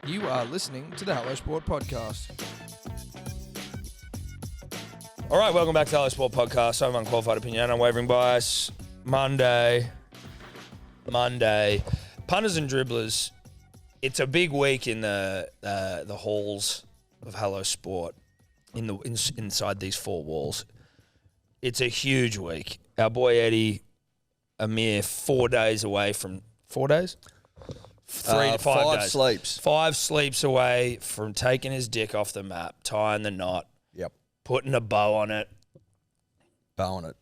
You are listening to the Hello Sport Podcast. All right, welcome back to the Hello Sport Podcast. I'm unqualified opinion, unwavering bias. Monday. Punters and dribblers. It's a big week in the halls of Hello Sport, inside these four walls. It's a huge week. Our boy Eddie, a mere 4 days away from 4 days. 3 to 5 5 days. sleeps. 5 sleeps away from taking his dick off the map, tying the knot, Yep. putting a bow on it. Bow on it.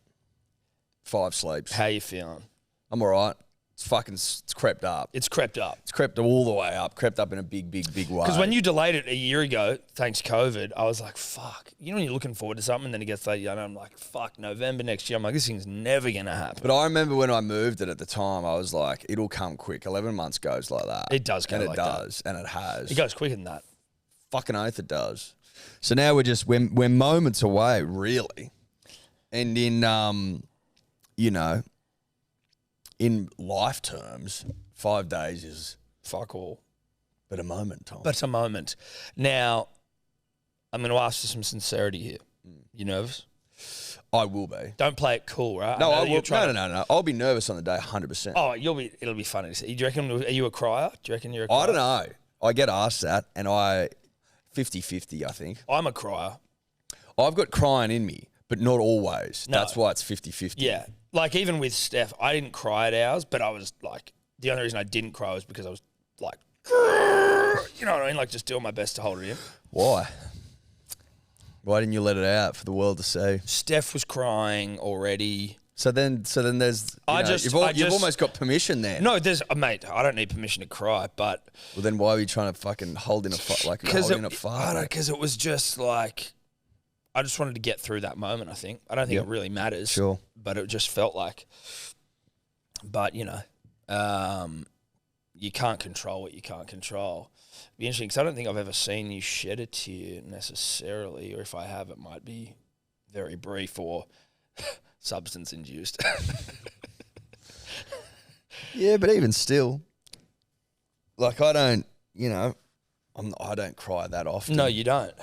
5 sleeps. How you feeling? I'm all right. It's crept up. It's crept up. It's crept all the way up. Crept up in a big way. Because when you delayed it a year ago, thanks COVID, I was like, fuck. You know when you're looking forward to something, then it gets late, and I'm like, fuck, November next year. I'm like, this thing's never going to happen. But I remember when I moved it at the time, I was like, it'll come quick. 11 months goes like that. It does go and like it does, and it has. It goes quicker than that. Fucking oath it does. So now we're moments away, really. And in, in life terms, 5 days is Fuck all. but a moment, Tom. But it's a moment. Now, I'm going to ask for some sincerity here. You nervous? I will be. Don't play it cool, right? No, know I that you're will. trying No. I'll be nervous on the day, 100%. Oh, it'll be funny to see. Do you reckon, are you a crier? Do you reckon you're a crier? I don't know. I get asked that, and 50-50, I think. I'm a crier. I've got crying in me, but not always. No. That's why it's 50-50. Yeah. Like, even with Steph, I didn't cry at ours, but I was like, the only reason I didn't cry was because I was like, you know what I mean? Like, just doing my best to hold it in. Why? Why didn't you let it out for the world to see? Steph was crying already. So then there's, you've almost got permission there. No, mate, I don't need permission to cry, but. Well, then why are you trying to fucking hold in a fart? Like, holding a fart? I don't know, because it was just like, I just wanted to get through that moment, I think. I don't think it really matters. Sure. But it just felt like, but, you can't control what you can't control. It'd be interesting, because I don't think I've ever seen you shed a tear necessarily, or if I have, it might be very brief or substance induced. Yeah, but even still, like, I don't, I don't cry that often. No, you don't.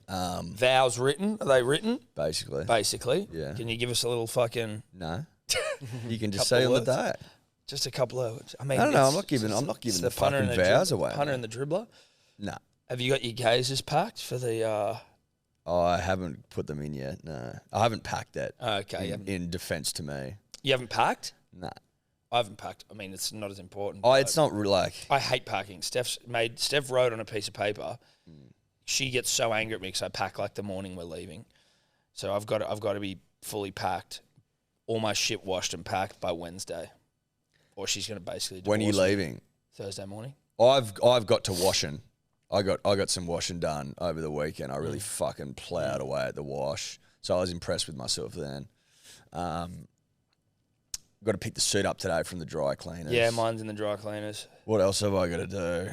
Vows written? Are they written? Basically. Basically. Yeah. Can you give us a little fucking... No. You can just Couple say on the words? day. Just a couple of words. I mean, I don't know. I'm it's not giving the the punter fucking and the vows dribbler- away. Punter mate. and the dribbler. No. Have you got your gazes packed for the? I haven't put them in yet. No, I haven't packed that. Okay. In defence to me, You haven't packed? no. I haven't packed. I mean, it's not as important. It's not like I hate packing. Steph wrote on a piece of paper. She gets so angry at me because I pack like the morning we're leaving. So I've got to be fully packed, all my shit washed and packed by Wednesday, or she's going to basically. when are you divorce me. leaving? Thursday morning. I've got to washing. I got some washing done over the weekend. I really fucking ploughed away at the wash, so I was impressed with myself then. Got to pick the suit up today from the dry cleaners. Yeah, mine's in the dry cleaners. What else have I got to do?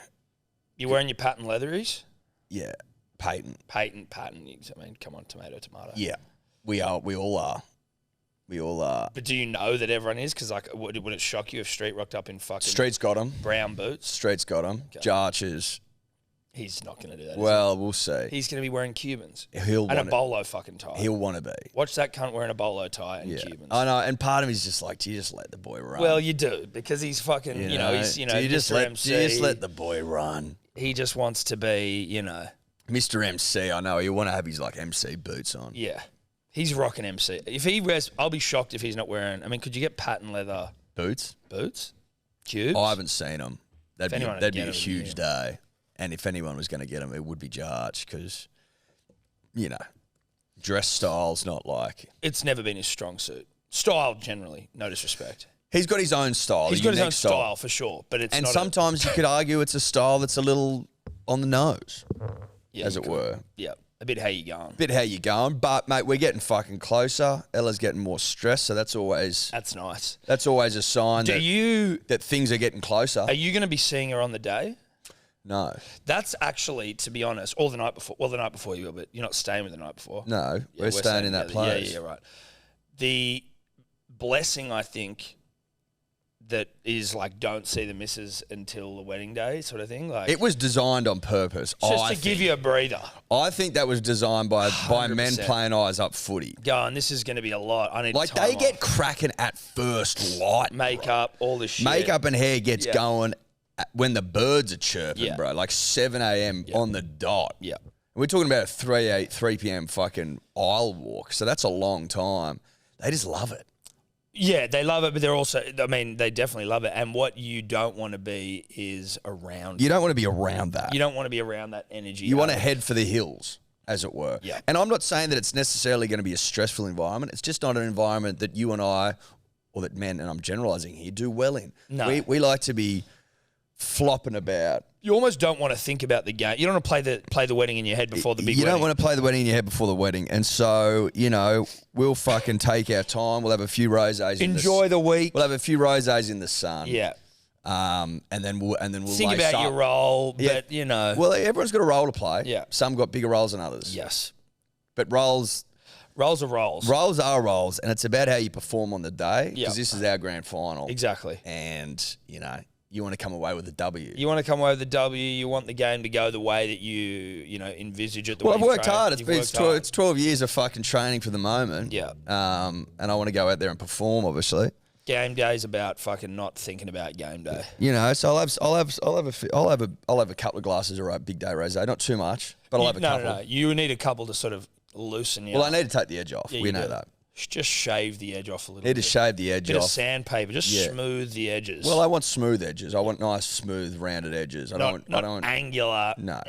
You wearing your patent leatheries? Yeah, Petain. Patent. I mean, come on, tomato. Yeah, we are. We all are. We all are. But do you know that everyone is? Because like, would it shock you if Street rocked up in fucking Street's got him. brown boots? Street's got him. Okay. Jarches. He's not going to do that. Well, we'll see. He's going to be wearing Cubans He'll and a want bolo fucking tie. He'll want to be. Watch that cunt wearing a bolo tie and Yeah, Cubans. I know. And part of me's just like, do you just let the boy run? Well, you do because he's fucking. do you Mr. just MC. let the boy run? He just wants to be, Mr. MC, I know. He'll want to have his like MC boots on. yeah. He's rocking MC. If he wears, I'll be shocked if he's not wearing. I mean, could you get patent leather Boots? Cubes? I haven't seen them. anyone That'd be had a to get 'em, huge yeah. day. And if anyone was going to get them, it would be Jarch because, dress style's not like. It's never been his strong suit. Style generally, no disrespect. He's got his own style. He's a got his unique own style for sure, but it's And not sometimes you could argue it's a style that's a little on the nose, as you it could. were. Yeah, a bit how you going. Bit how you going, but mate, we're getting fucking closer. Ella's getting more stressed, so that's always That's nice. a sign that things are getting closer. Are you going to be seeing her on the day? No, That's actually, to be honest, or the night before. Well, the night before you will, but you're not staying with the night before. no, Yeah, we're staying in that together. place. Yeah, right. The blessing, I think, that is like don't see the missus until the wedding day sort of thing. Like It was designed on purpose. just to give you a breather. I think that was designed by men 100%. playing eyes up footy. Going, this is going to be a lot. I need Like time they get off. cracking at first light. Makeup, all this shit. Makeup and hair gets Yeah. going when the birds are chirping, Yeah. bro. Like 7 a.m. on the dot. Yeah. We're talking about a 3 p.m. fucking aisle walk. So that's a long time. They just love it. Yeah, they love it, but they're also, I mean, they definitely love it. And what you don't want to be is around You don't want to be around that. You don't want to be around that energy. You want to head for the hills, as it were. Yeah. And I'm not saying that it's necessarily going to be a stressful environment. It's just not an environment that you and I, or that men, and I'm generalising here, do well in. No. We like to be flopping about. You almost don't want to think about the game. You don't want to play the wedding in your head before the big You wedding. don't want to play the wedding in your head before the wedding. And so, we'll fucking take our time. We'll have a few rosés. Enjoy the week. We'll have a few rosés in the sun. Yeah. And then we'll Think lace about up. your role, Yeah. but Well, everyone's got a role to play. Yeah. Some got bigger roles than others. yes. But roles Roles are roles. are roles, and it's about how you perform on the day. Yeah. Because this is our grand final. Exactly. And, you want to come away with a W. You want to come away with the W. You want the game to go the way that you envisage it. Well, I've you've worked trained. hard. You've worked hard. It's 12 years of fucking training for the moment. Yeah. And I want to go out there and perform, obviously. Game day is about fucking not thinking about game day. So I'll have a couple of glasses of big day rosé, not too much, but I'll have a couple. No. You need a couple to sort of loosen you. Well, up. I need to take the edge off. Yeah, we you know do. that. Just shave the edge off a little Need bit. to shave the edge Bit off. of sandpaper. Just Yeah. smooth the edges. Well, I want smooth edges. I want nice, smooth, rounded edges. I not don't want angular. no,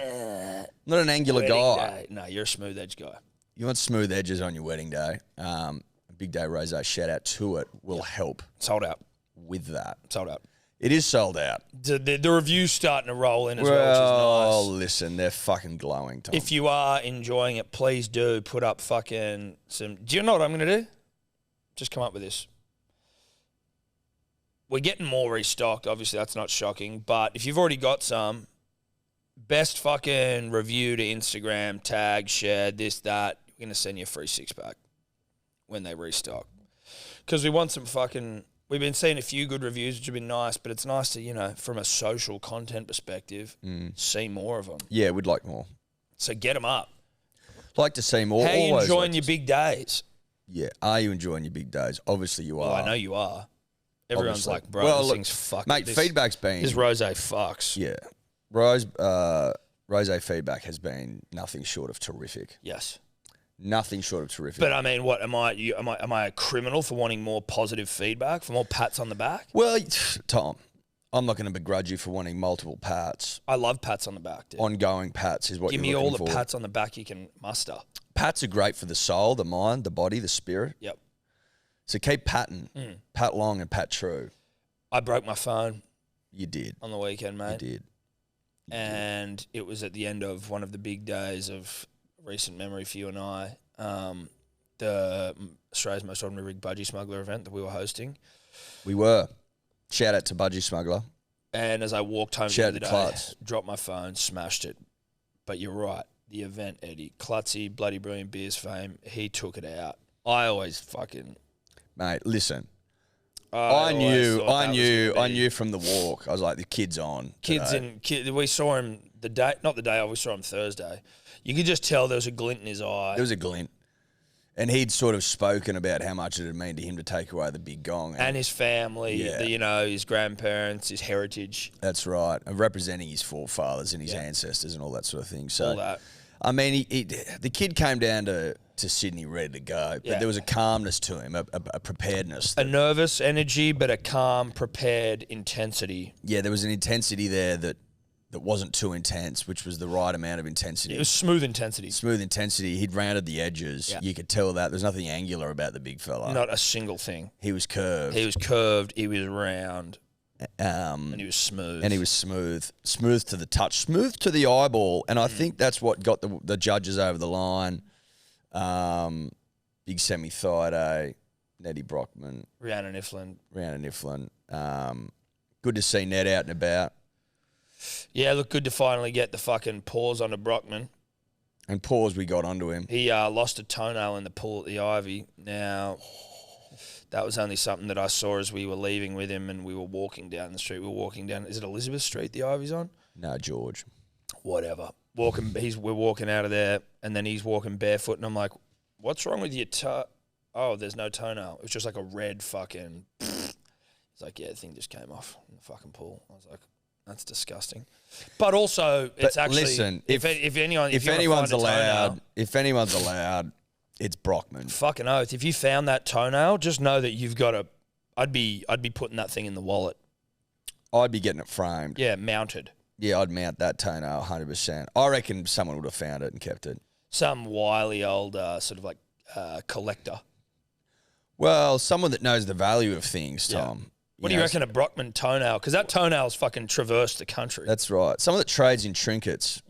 not an angular wedding guy. day. No, you're a smooth edge guy. You want smooth edges on your wedding day. A big day rosé shout out to it will help Sold out. with that. Sold out. It is sold out. The review's starting to roll in as well, Well, which is nice. listen, they're fucking glowing, Tom. If you are enjoying it, please do put up fucking some. Do you know what I'm going to do? Just come up with this. We're getting more restocked. Obviously, that's not shocking. But if you've already got some, best fucking review to Instagram, tag, share, this, that. We're going to send you a free 6-pack when they restock. Because we want some fucking. We've been seeing a few good reviews, which have been nice, but it's nice to, from a social content perspective, see more of them. Yeah, we'd like more. So get them up. Like to see more. How are you Always enjoying like your to big days? Yeah. Are you enjoying your big days? Obviously you are. Well, I know you are. Everyone's Obviously. like, bro, Well, this look, thing's fucking. Mate, feedback's been... This rosé fucks. Yeah. Rosé feedback has been nothing short of terrific. Yes. Nothing short of terrific. But I mean, what am I? Am I a criminal for wanting more positive feedback, for more pats on the back? Well, Tom, I'm not going to begrudge you for wanting multiple pats. I love pats on the back, dude. Ongoing pats is what Give you're me all looking the for. pats on the back you can muster. Pats are great for the soul, the mind, the body, the spirit. Yep. So keep patting. Pat long and pat true. I broke my phone You did. on the weekend, You mate. did. And it was at the end of one of the big days of recent memory for you and I. The Australia's Most Ordinary Rig Budgie Smuggler event that we were hosting. We were. Shout out to Budgie Smuggler. And as I walked home Shout the out to other day, Klutz. dropped my phone, smashed it. But you're right. The event, Eddie. Klutzy, Bloody Brilliant Beers fame, he took it out. I always fucking... Mate, listen. I always knew thought that was gonna be- from the walk. I was like, the kid's on. today. We saw him the day, not the day, we saw him Thursday. You could just tell there was a glint in his eye. There was a glint. And he'd sort of spoken about how much it had meant to him to take away the big gong. and his family, Yeah. his grandparents, his heritage, That's right. And representing his forefathers and his Yeah. ancestors and all that sort of thing. So, all that. I mean, the kid came down to Sydney ready to go, but Yeah. there was a calmness to him, a preparedness. A nervous energy, but a calm, prepared intensity. Yeah, there was an intensity there that wasn't too intense, which was the right amount of intensity. It was smooth intensity. Smooth intensity. He'd rounded the edges. Yeah. You could tell that. There's nothing angular about the big fella. Not a single thing. He was curved. He was curved, he was round, and and he was smooth. he was smooth. Smooth to the touch. Smooth to the eyeball. And I think that's what got the judges over the line. Big Semi Thaiday, Nettie Brockman, Rhiannon Iflin. Rhiannon Iflin. Good to see Ned out and about. Yeah, look good to finally get the fucking paws onto Brockman. And pause, we got onto him. He lost a toenail in the pool at the Ivy. Now, that was only something that I saw as we were leaving with him and we were walking down the street. We were walking down, is it Elizabeth Street the Ivy's on? No, George. Whatever. We're walking out of there and then he's walking barefoot and I'm like, what's wrong with your toe? Oh, there's no toenail. It was just like a red fucking... He's like, yeah, the thing just came off in the fucking pool. I was like, that's disgusting. But also, it's actually... Listen, if anyone's allowed, it's Brockman. Fucking oath. If you found that toenail, just know that you've got to... I'd be putting that thing in the wallet. I'd be getting it framed. Yeah, mounted. Yeah, I'd mount that toenail 100%. I reckon someone would have found it and kept it. Some wily old sort of like collector. Well, someone that knows the value of things, Tom. Yeah. What do you reckon a Brockman toenail? Because that toenail's fucking traversed the country. That's right. Someone that trades in trinkets,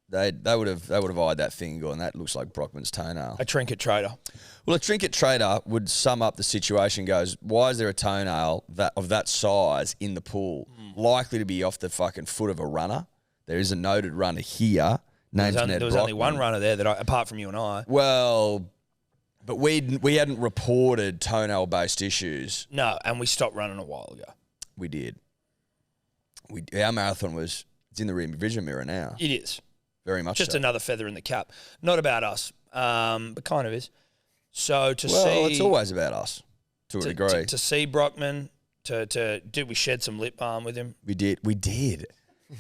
they would have eyed that thing and gone, that looks like Brockman's toenail. A trinket trader. Well, a trinket trader would sum up the situation, goes, why is there a toenail of that size in the pool? Likely to be off the fucking foot of a runner. There is a noted runner here. Named Ned Brockman. There was only one runner there apart from you and I. Well... But we hadn't reported toenail-based issues. No, and we stopped running a while ago. We did. Our marathon it's in the rear vision mirror now. It is. Very much Just so. another feather in the cap. Not about us, but kind of is. So to see... Well, it's always about us, to a degree. To see Brockman, did we shed some lip balm with him? We did.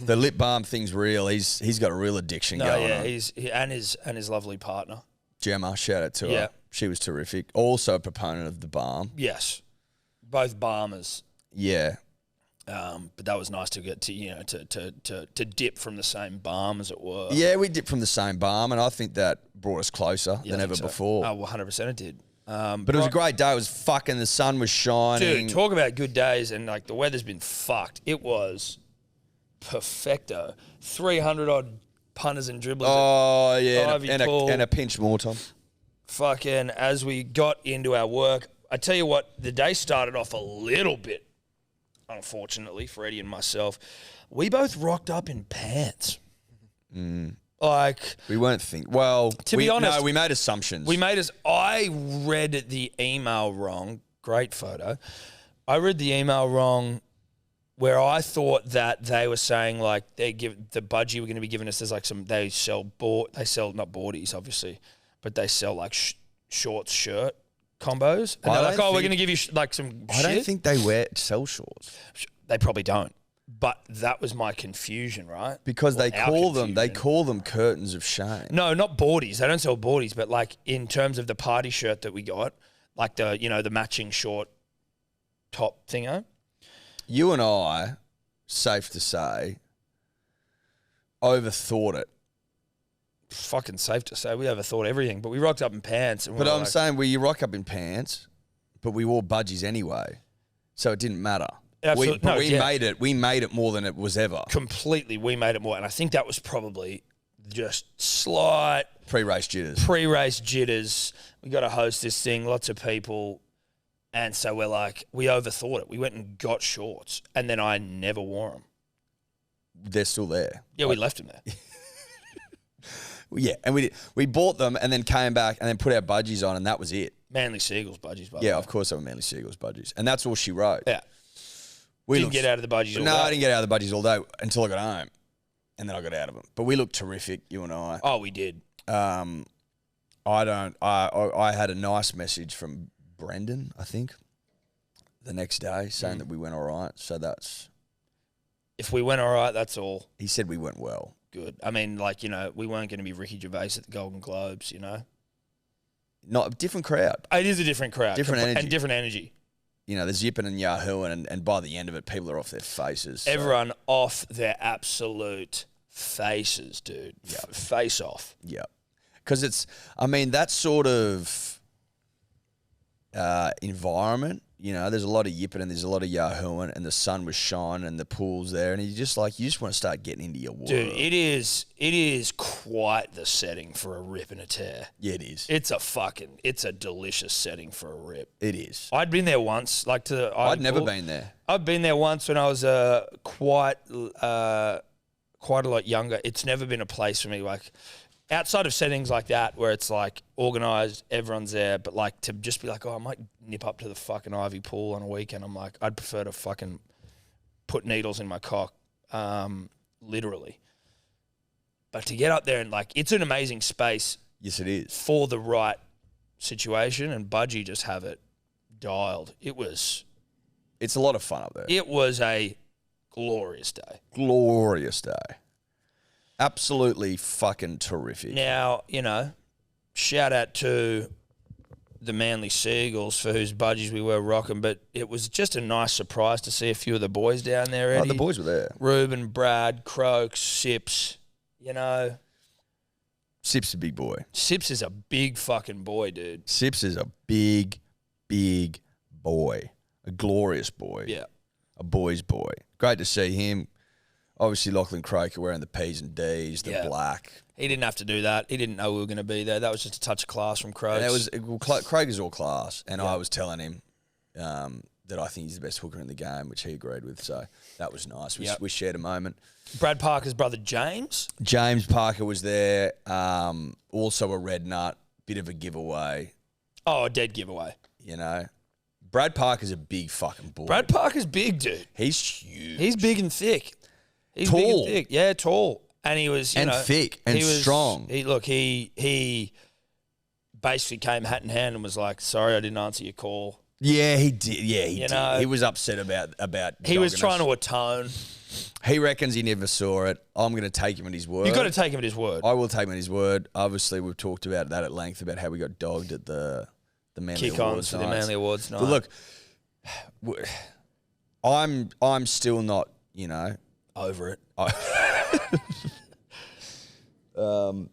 The lip balm thing's real. He's got a real addiction going on. And his lovely partner. Gemma, shout out to her. She was terrific. Also a proponent of the balm. Yes. Both balmers. Yeah. But that was nice to get to dip from the same balm, as it were. Yeah, we dipped from the same balm, and I think that brought us closer than ever before. Oh, well, 100% it did. But it was a great day. It was fucking, the sun was shining. Dude, talk about good days, and like the weather's been fucked. It was perfecto. 300-odd punters and dribblers. Oh, yeah, and a pinch more, Tom. Fucking, as we got into our work, I tell you what, the day started off a little bit, unfortunately, for Eddie and myself. We both rocked up in pants. Like... We weren't well... To be honest... No, we made assumptions. I read the email wrong. Great photo. I read the email wrong where I thought that they were saying, like, they give the budgie we're going to be giving us, there's like they sell not boardies, obviously, but they sell like shorts, shirt combos. And they're like, we're going to give you like some I don't think they sell shorts. They probably don't. But that was my confusion, right? Because they call them curtains of shame. No, not boardies. They don't sell boardies, but like in terms of the party shirt that we got, like the matching short top thingo. You and I, safe to say, overthought it. Fucking safe to say, we overthought everything, but we rocked up in pants. And saying, you rock up in pants, but we wore budgies anyway, so it didn't matter. Absolutely. We made it more than it was ever. Completely, we made it more, and I think that was probably just slight pre-race jitters. We got to host this thing, lots of people, and so we overthought it. We went and got shorts, and then I never wore them. They're still there. Yeah, we left them there. Yeah, and we bought them and then came back and then put our budgies on and that was it. Manly Seagulls budgies, by the way. Yeah, of course they were Manly Seagulls budgies. And that's all she wrote. Yeah. Didn't get out of the budgies all day. No, I didn't get out of the budgies all day until I got home. And then I got out of them. But we looked terrific, you and I. Oh, we did. I had a nice message from Brendan, I think, the next day saying that we went all right. So that's... If we went all right, that's all. He said we went well. Good. I mean, we weren't going to be Ricky Gervais at the Golden Globes, Not a different crowd. It is a different crowd. Different energy. And different energy. There's yipping and yahooing, and by the end of it, people are off their faces. So. Everyone off their absolute faces, dude. Yep. Face off. Yeah. Because that sort of environment, there's a lot of yipping and there's a lot of yahooing and the sun was shining and the pool's there and you just want to start getting into your world. Dude, it is quite the setting for a rip and a tear. Yeah, it is. It's a delicious setting for a rip. It is. I'd been there once, I'd never been there. I've been there once when I was quite a lot younger. It's never been a place for me outside of settings like that where it's like organised, everyone's there, but like to just be like, oh, I might nip up to the fucking Ivy pool on a weekend. I'm like, I'd prefer to fucking put needles in my cock, literally. But to get up there and like, it's an amazing space. Yes, it is. For the right situation, and Budgie just have it dialed. It's a lot of fun up there. It was a glorious day. Glorious day. Absolutely fucking terrific. Now, you know, shout out to the Manly Seagulls for whose budgies we were rocking, but it was just a nice surprise to see a few of the boys down there, Eddie. Oh, the boys were there. Ruben, Brad, Croaks, Sips, you know. Sips a big boy. Sips is a big fucking boy, dude. Sips is a big, big boy. A glorious boy. Yeah. A boy's boy. Great to see him. Obviously, Lachlan Croker wearing the P's and D's, the black. He didn't have to do that. He didn't know we were going to be there. That was just a touch of class from Croaks. Croker's all class, and I was telling him that I think he's the best hooker in the game, which he agreed with. So that was nice. We shared a moment. Brad Parker's brother James. James Parker was there. Also a red nut, bit of a giveaway. Oh, a dead giveaway. You know, Brad Parker's a big fucking boy. Brad Parker's big, dude. He's huge. He's big and thick. He's tall. Big and thick. Yeah, tall. And he was, you know, thick and strong. He basically came hat in hand and was like, "Sorry, I didn't answer your call." Yeah, he did. Yeah, he did. Know, he was upset about. He was trying to atone. He reckons he never saw it. I'm going to take him at his word. You've got to take him at his word. I will take him at his word. Obviously, we've talked about that at length about how we got dogged at the Manly Awards for the Manly Awards night. But look, I'm still not, you know, over it.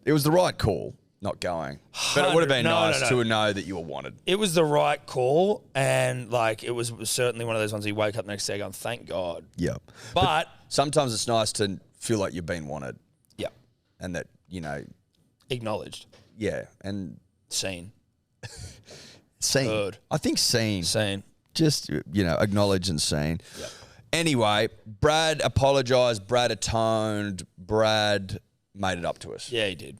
It was the right call not going, but it would have been nice to know that you were wanted. It was the right call, and like it was certainly one of those ones you wake up the next day going, "Thank God." Yeah, but sometimes it's nice to feel like you've been wanted. Yeah, and that, you know, acknowledged. Yeah, and seen. Heard. I think seen. Just, you know, acknowledged and seen. Yeah. Anyway, Brad apologised. Brad atoned. Brad made it up to us. Yeah, he did.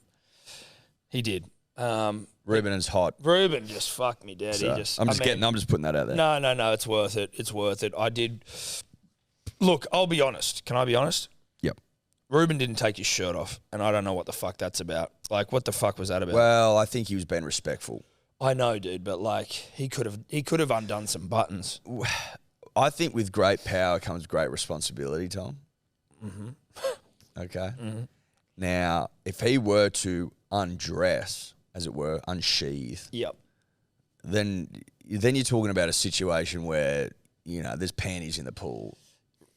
He did. Ruben is hot. Ruben just fucked me dead. So, I'm just putting that out there. No, it's worth it. It's worth it. I did. Look, I'll be honest. Can I be honest? Yep. Ruben didn't take his shirt off, and I don't know what the fuck that's about. Like, what the fuck was that about? Well, I think he was being respectful. I know, dude, but like he could have undone some buttons. I think with great power comes great responsibility, Tom. Mm-hmm. Okay. Mm-hmm. Now, if he were to undress, as it were, unsheath, yep, then you're talking about a situation where, you know, there's panties in the pool.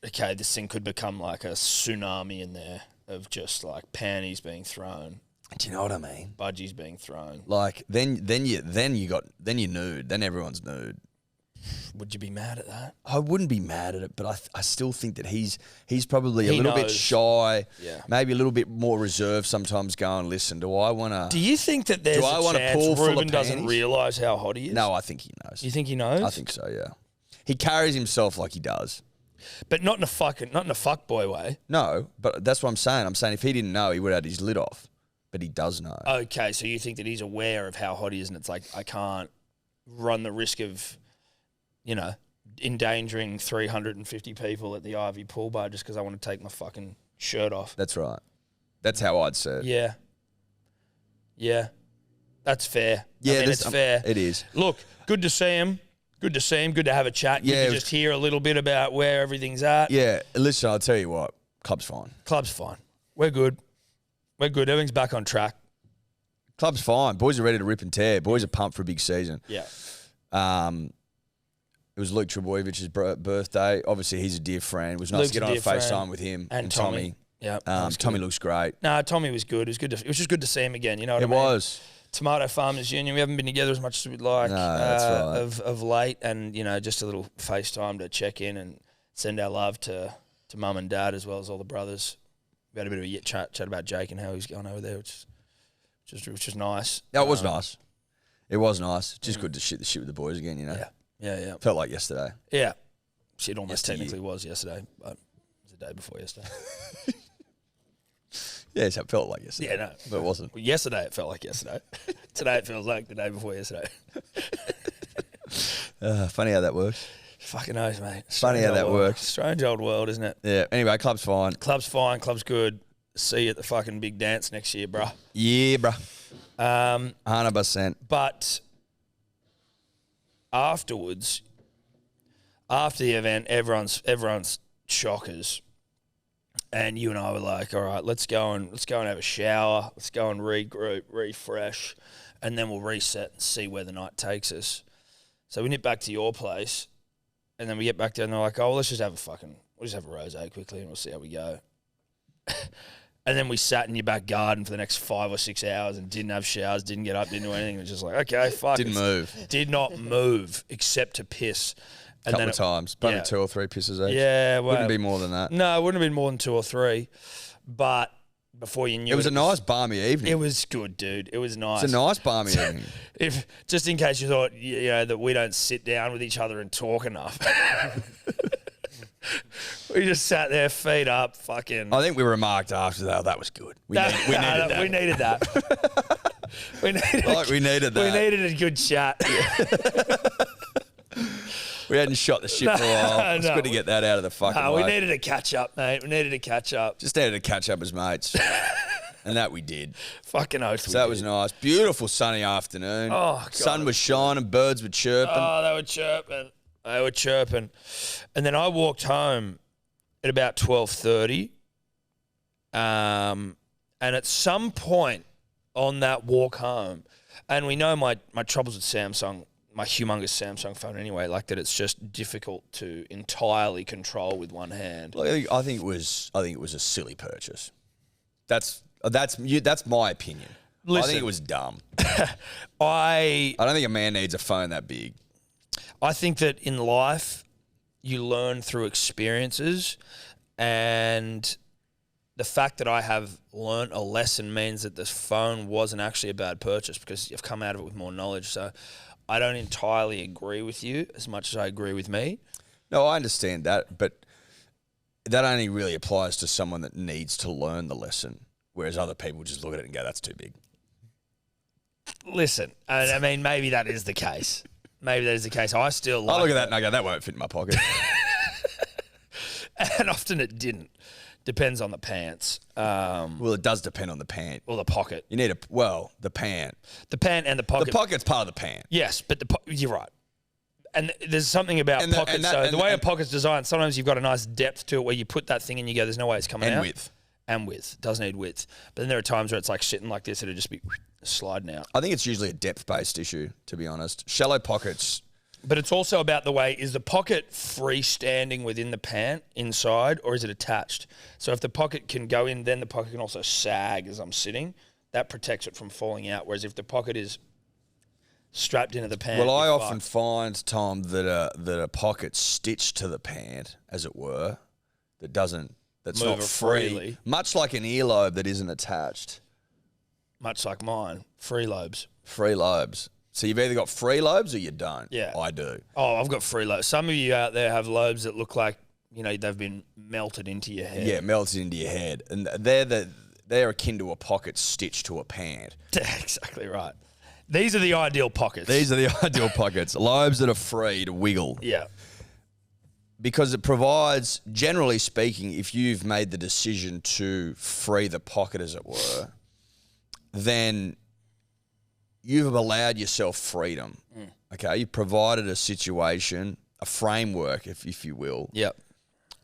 Okay, this thing could become like a tsunami in there of just like panties being thrown. Do you know what I mean? Budgies being thrown. Like then you're nude. Then everyone's nude. Would you be mad at that? I wouldn't be mad at it, but I still think that he's probably a little bit shy, maybe a little bit more reserved sometimes. Going, listen, do I want to? Do you think that there's a chance Ruben doesn't realise how hot he is? No, I think he knows. You think he knows? I think so. Yeah, he carries himself like he does, but not in a fuckboy way. No, but that's what I'm saying. I'm saying if he didn't know, he would have had his lid off. But he does know. Okay, so you think that he's aware of how hot he is, and it's like, I can't run the risk of, you know, endangering 350 people at the Ivy pool bar just because I want to take my fucking shirt off. That's right. That's how I'd say it. Yeah. Yeah. That's fair. Yeah, I mean, it's fair. It is. Look, good to see him. Good to see him. Good to have a chat. Yeah. Good to just hear a little bit about where everything's at. Yeah. Listen, I'll tell you what. Club's fine. Club's fine. We're good. We're good. Everything's back on track. Club's fine. Boys are ready to rip and tear. Boys are pumped for a big season. Yeah. It was Luke Trebojevich's birthday. Obviously, he's a dear friend. It was nice to get on a FaceTime with him and Tommy. Yeah. Tommy looks great. No, Tommy was good. It was just good to see him again. You know what I mean? It was. Tomato Farmers Union. We haven't been together as much as we'd like. No, that's right. Of late, and you know, just a little FaceTime to check in and send our love to Mum and Dad as well as all the brothers. We had a bit of a chat about Jake and how he's going over there, which is nice. Yeah, it was nice. It was nice. Just good to shit the shit with the boys again, you know? Yeah. Felt like yesterday. Yeah. Shit almost technically was yesterday, but it was the day before yesterday. Yes, it felt like yesterday. Yeah, no. But it wasn't. Well, yesterday it felt like yesterday. Today it feels like the day before yesterday. Funny how that works. Fucking knows, mate. Funny how that works. Strange old world, isn't it? Yeah. Anyway, club's fine. Club's fine. Club's good. See you at the fucking big dance next year, bruh. Yeah, bruh. 100%. But afterwards, after the event, everyone's shockers. And you and I were like, all right, let's go and have a shower. Let's go and regroup, refresh, and then we'll reset and see where the night takes us. So we nip back to your place, and then we get back there, and they're like, oh, well, we'll just have a rosé quickly, and we'll see how we go. And then we sat in your back garden for the next 5 or 6 hours and didn't have showers, didn't get up, didn't do anything. It was just like, okay, fuck. Didn't move. Did not move except to piss. And couple of times. Probably 2 or 3 pisses each. Yeah. Well, wouldn't be more than that. No, it wouldn't have been more than 2 or 3. But before you knew it was a nice balmy evening. It was good, dude. It was nice. It's a nice balmy evening. If just in case you thought that we don't sit down with each other and talk enough. We just sat there, feet up, fucking. I think we remarked after that, that was good. We needed that. We needed that. We needed that. We needed a good chat. We hadn't shot the shit for a while. It's good to get that out of the fucking way. We needed a catch up, mate. We needed a catch up. Just needed to catch up as mates. And that we did. Fucking oath. So that was nice. Beautiful sunny afternoon. Oh, God. Sun was shining, birds were chirping. Oh, they were chirping. And then I walked home at about 12:30. And at some point on that walk home, and we know my troubles with Samsung, my humongous Samsung phone anyway, like that it's just difficult to entirely control with one hand. I think it was a silly purchase. That's my opinion. Listen, I think it was dumb. I don't think a man needs a phone that big. I think that in life you learn through experiences, and the fact that I have learnt a lesson means that this phone wasn't actually a bad purchase because you've come out of it with more knowledge. So I don't entirely agree with you as much as I agree with me. No, I understand that, but that only really applies to someone that needs to learn the lesson, whereas other people just look at it and go, that's too big. Listen, I mean, maybe that is the case. Maybe that is the case. I still like I look at that and I go, that won't fit in my pocket. And often it didn't. Depends on the pants. Well, it does depend on the pant. Or the pocket. You need the pant. The pant and the pocket. The pocket's part of the pant. Yes, but you're right. And there's something about pockets. The way a pocket's designed, sometimes you've got a nice depth to it where you put that thing and you go, there's no way it's coming out. And width. Does need width. But then there are times where it's like sitting like this, it'll just be sliding out. I think it's usually a depth-based issue, to be honest. Shallow pockets. But it's also about the way, is the pocket freestanding within the pant inside, or is it attached? So if the pocket can go in, then the pocket can also sag as I'm sitting. That protects it from falling out. Whereas if the pocket is strapped into the pant. Well, I often find, Tom, that a pocket stitched to the pant, as it were, that's move not free. Freely. Much like an earlobe that isn't attached. Much like mine. Free lobes. Free lobes. So you've either got free lobes or you don't. Yeah. I do. Oh, I've got free lobes. Some of you out there have lobes that look like, they've been melted into your head. Yeah, melted into your head. And they're akin to a pocket stitched to a pant. Exactly right. These are the ideal pockets. These are the ideal pockets. Lobes that are free to wiggle. Yeah. Because it provides, generally speaking, if you've made the decision to free the pocket, as it were, then you've allowed yourself freedom. Okay, you've provided a situation, a framework, if you will, yep,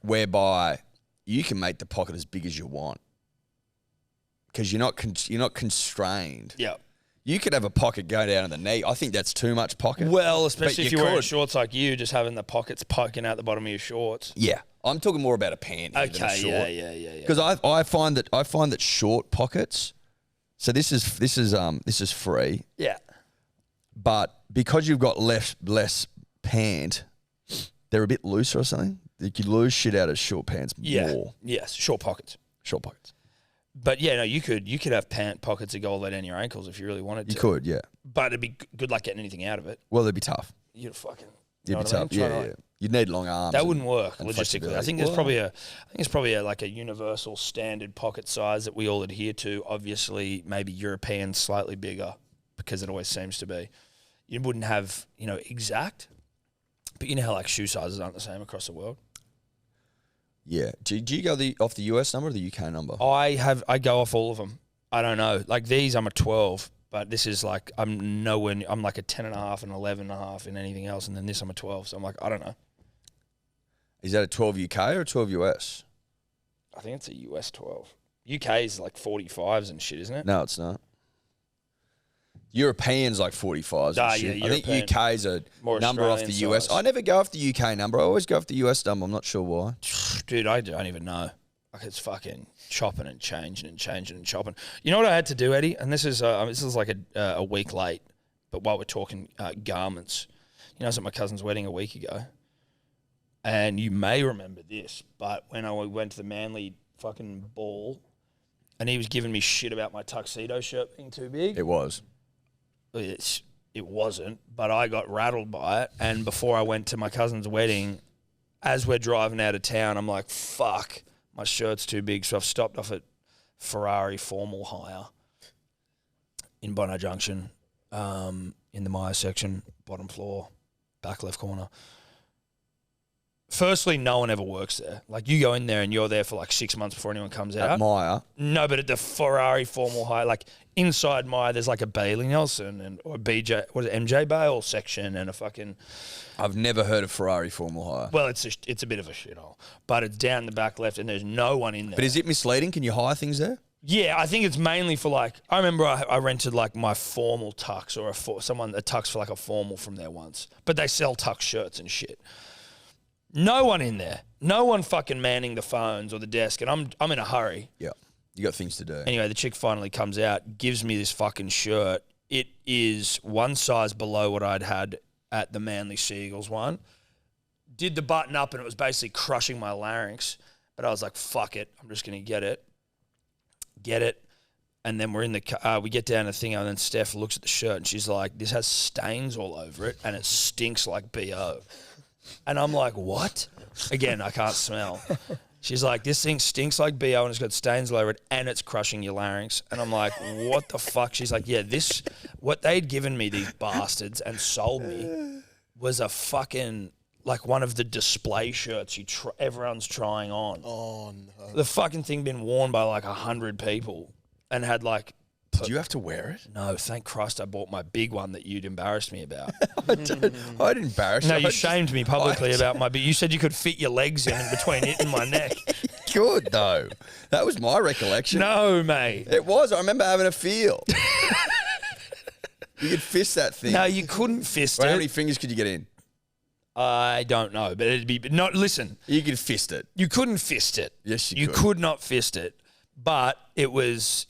whereby you can make the pocket as big as you want because you're not constrained. Yep. You could have a pocket go down to the knee. I think that's too much pocket. Well, especially if you're wearing shorts like you, just having the pockets poking out the bottom of your shorts. Yeah, I'm talking more about a pant. Okay, than a short. yeah. Because I find that short pockets. So this is free. Yeah. But because you've got less pant, they're a bit looser or something. You could lose shit out of short pants more. Yes, short pockets. Short pockets. But yeah, no, you could have pant pockets that go all the way down your ankles if you really wanted to. You could, yeah. But it'd be good luck getting anything out of it. Well, they'd be tough. You'd fucking. It'd be tough. Yeah. You'd need long arms. That wouldn't work and logistically. flexibility. I think there's probably like a universal standard pocket size that we all adhere to. Obviously, maybe European slightly bigger because it always seems to be. You wouldn't have, exact, but you know how like shoe sizes aren't the same across the world. Yeah. Do you go off the US number or the UK number? I go off all of them. I don't know. Like these, I'm a 12, but this is like I'm nowhere. I'm like a 10.5 and 11.5 in anything else, and then this I'm a 12. So I'm like, I don't know. Is that a 12 UK or a 12 US? I think it's a US 12. UK is like 45s and shit, isn't it? No, it's not. European's like 45s and shit. Yeah, I think UK's a more number off the Australian US. size. I never go off the UK number. I always go off the US number. I'm not sure why. Dude, I don't even know. Like it's fucking chopping and changing and changing and chopping. You know what I had to do, Eddie? And this is like a week late, but while we're talking garments, I was at my cousin's wedding a week ago. And you may remember this, but when I went to the Manly fucking ball and he was giving me shit about my tuxedo shirt being too big. It was. It wasn't, but I got rattled by it. And before I went to my cousin's wedding, as we're driving out of town, I'm like, fuck, my shirt's too big. So I've stopped off at Ferrari Formal Hire in Bono Junction, in the Maya section, bottom floor, back left corner. Firstly, no one ever works there. Like, you go in there and you're there for like 6 months before anyone comes out. At Maya? No, but at the Ferrari Formal Hire, like inside Maya, there's like a Bailey Nelson or a BJ, what is it, MJ Bale section and a fucking... I've never heard of Ferrari Formal Hire. Well, it's a bit of a shithole, but it's down the back left and there's no one in there. But is it misleading? Can you hire things there? Yeah, I think it's mainly for like, I remember I rented like my formal tux or a tux for like a formal from there once, but they sell tux shirts and shit. No one in there. No one fucking manning the phones or the desk, and I'm in a hurry. Yeah. You got things to do. Anyway, the chick finally comes out, gives me this fucking shirt. It is one size below what I'd had at the Manly Seagulls one. Did the button up, and it was basically crushing my larynx. But I was like, fuck it. I'm just going to get it. And then we're in the car. We get down to the thing, and then Steph looks at the shirt, and she's like, this has stains all over it, and it stinks like BO. And I'm like, what? Again, I can't smell. She's like, this thing stinks like BO and it's got stains all over it and it's crushing your larynx. And I'm like, what the fuck? She's like, yeah, what they'd given me, these bastards, and sold me was a fucking, like one of the display shirts everyone's trying on. Oh, no. The fucking thing been worn by like 100 people and had like... Did you have to wear it? No, thank Christ I bought my big one that you'd embarrassed me about. I didn't embarrass you. No, you shamed me publicly about but you said you could fit your legs in between it and my neck. Good, though. That was my recollection. No, mate. It was. I remember having a feel. You could fist that thing. No, you couldn't fist Well, it. how many fingers could you get in? I don't know, but it'd be... Not, listen. You could fist it. You couldn't fist it. Yes, you You could. could not fist it. But it was,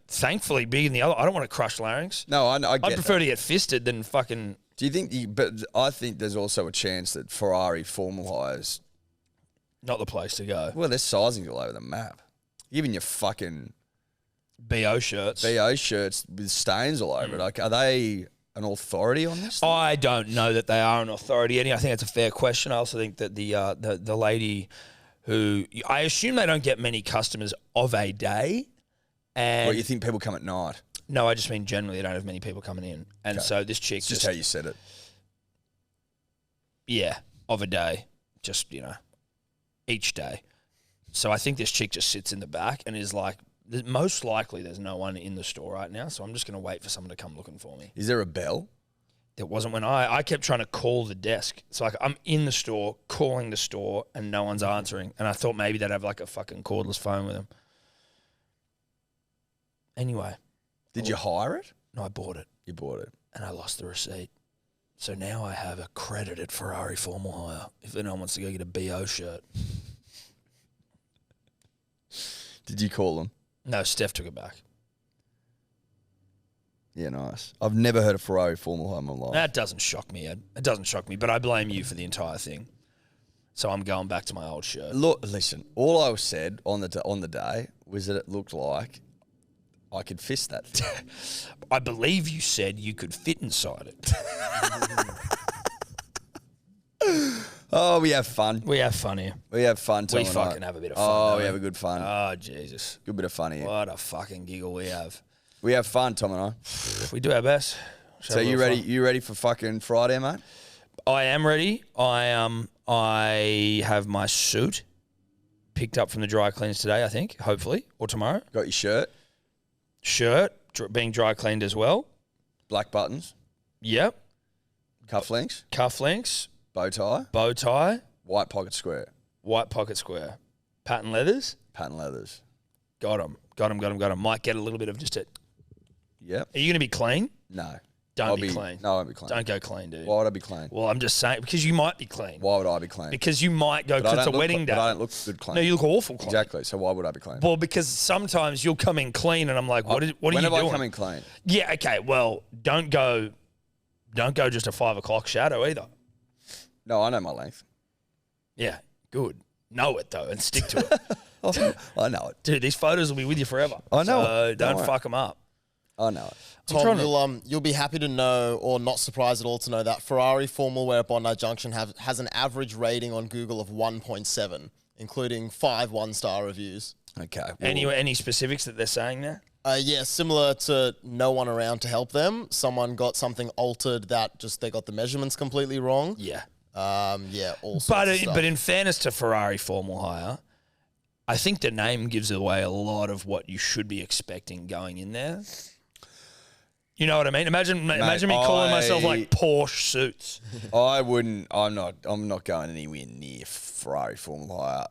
thankfully big in the other... I don't want to crush larynx. No, I get I'd prefer that. to get fisted than fucking... Do you think... But I think there's also a chance that Ferrari Formal Hires... Not the place to go. Well, their sizing's all over the map. Even your fucking... BO shirts. BO shirts with stains all over it. Like, are they an authority on this thing? I don't know that they are an authority. I think that's a fair question. I also think that the lady who... I assume they don't get many customers of a day. And What, you think people come at night? No, I just mean generally they don't have many people coming in. And Okay. so this chick It's just how you said it. Yeah, of a day. Just, each day. So I think this chick just sits in the back and is like, most likely there's no one in the store right now, so I'm just going to wait for someone to come looking for me. Is there a bell? There wasn't when I kept trying to call the desk. So like I'm in the store, calling the store, and no one's answering. And I thought maybe they'd have like a fucking cordless phone with them. Anyway. Did you hire it? No, I bought it. You bought it. And I lost the receipt. So now I have a credited Ferrari Formal Hire if anyone wants to go get a BO shirt. Did you call them? No, Steph took it back. Yeah, nice. I've never heard of Ferrari Formal Hire in my life. That doesn't shock me, Ed. It doesn't shock me, but I blame you for the entire thing. So I'm going back to my old shirt. Look, listen. All I said on the day was that it looked like I could fist that thing. I believe you said you could fit inside it. Oh, we have fun. We have fun here. We have fun. Tom We and I. fucking have a bit of fun. Oh, don't we have a good fun. Oh, Jesus. Good bit of fun here. What a fucking giggle we have. We have fun, Tom and I. We do our best. So you ready? You ready for fucking Friday, mate? I am ready. I have my suit picked up from the dry cleaners today, I think, hopefully, or tomorrow. Got your shirt, Being dry cleaned as well. black buttons, Yep. cufflinks, Bow tie, white pocket square, white pocket square, patent leathers. patent leathers. Got them. Might get a little bit of just it. Yep. Are you going to be clean? No. Don't be clean. No, I won't be clean. Don't go clean, dude. Why would I be clean? Well, I'm just saying, because you might be clean. Why would I be clean? Because you might go, But I because it's a don't look wedding cl- day. But I don't look good clean. No, you look awful clean. Exactly. So why would I be clean? Well, because sometimes you'll come in clean and I'm like, what are you when doing? have I come in clean? Yeah, okay. Well, don't go just a 5 o'clock shadow either. No, I know my length. Yeah, good. Know it though and stick to it. I know it. Dude, these photos will be with you forever. I know so it. Don't don't worry. fuck them up. I know it. Tom, you'll be happy to know, or not surprised at all to know, that Ferrari formal wear at Bondi Junction has an average rating on Google of 1.7, including 5 one-star reviews. Okay. Well, Any specifics that they're saying there? Yeah, similar to no one around to help them. Someone got something altered that just they got the measurements completely wrong. Yeah. Yeah, all sorts of stuff. But in fairness to Ferrari Formal Hire, I think the name gives away a lot of what you should be expecting going in there. You know what I mean? Imagine me calling myself like Porsche Suits. I wouldn't. I'm not going anywhere near Ferrari formal hire.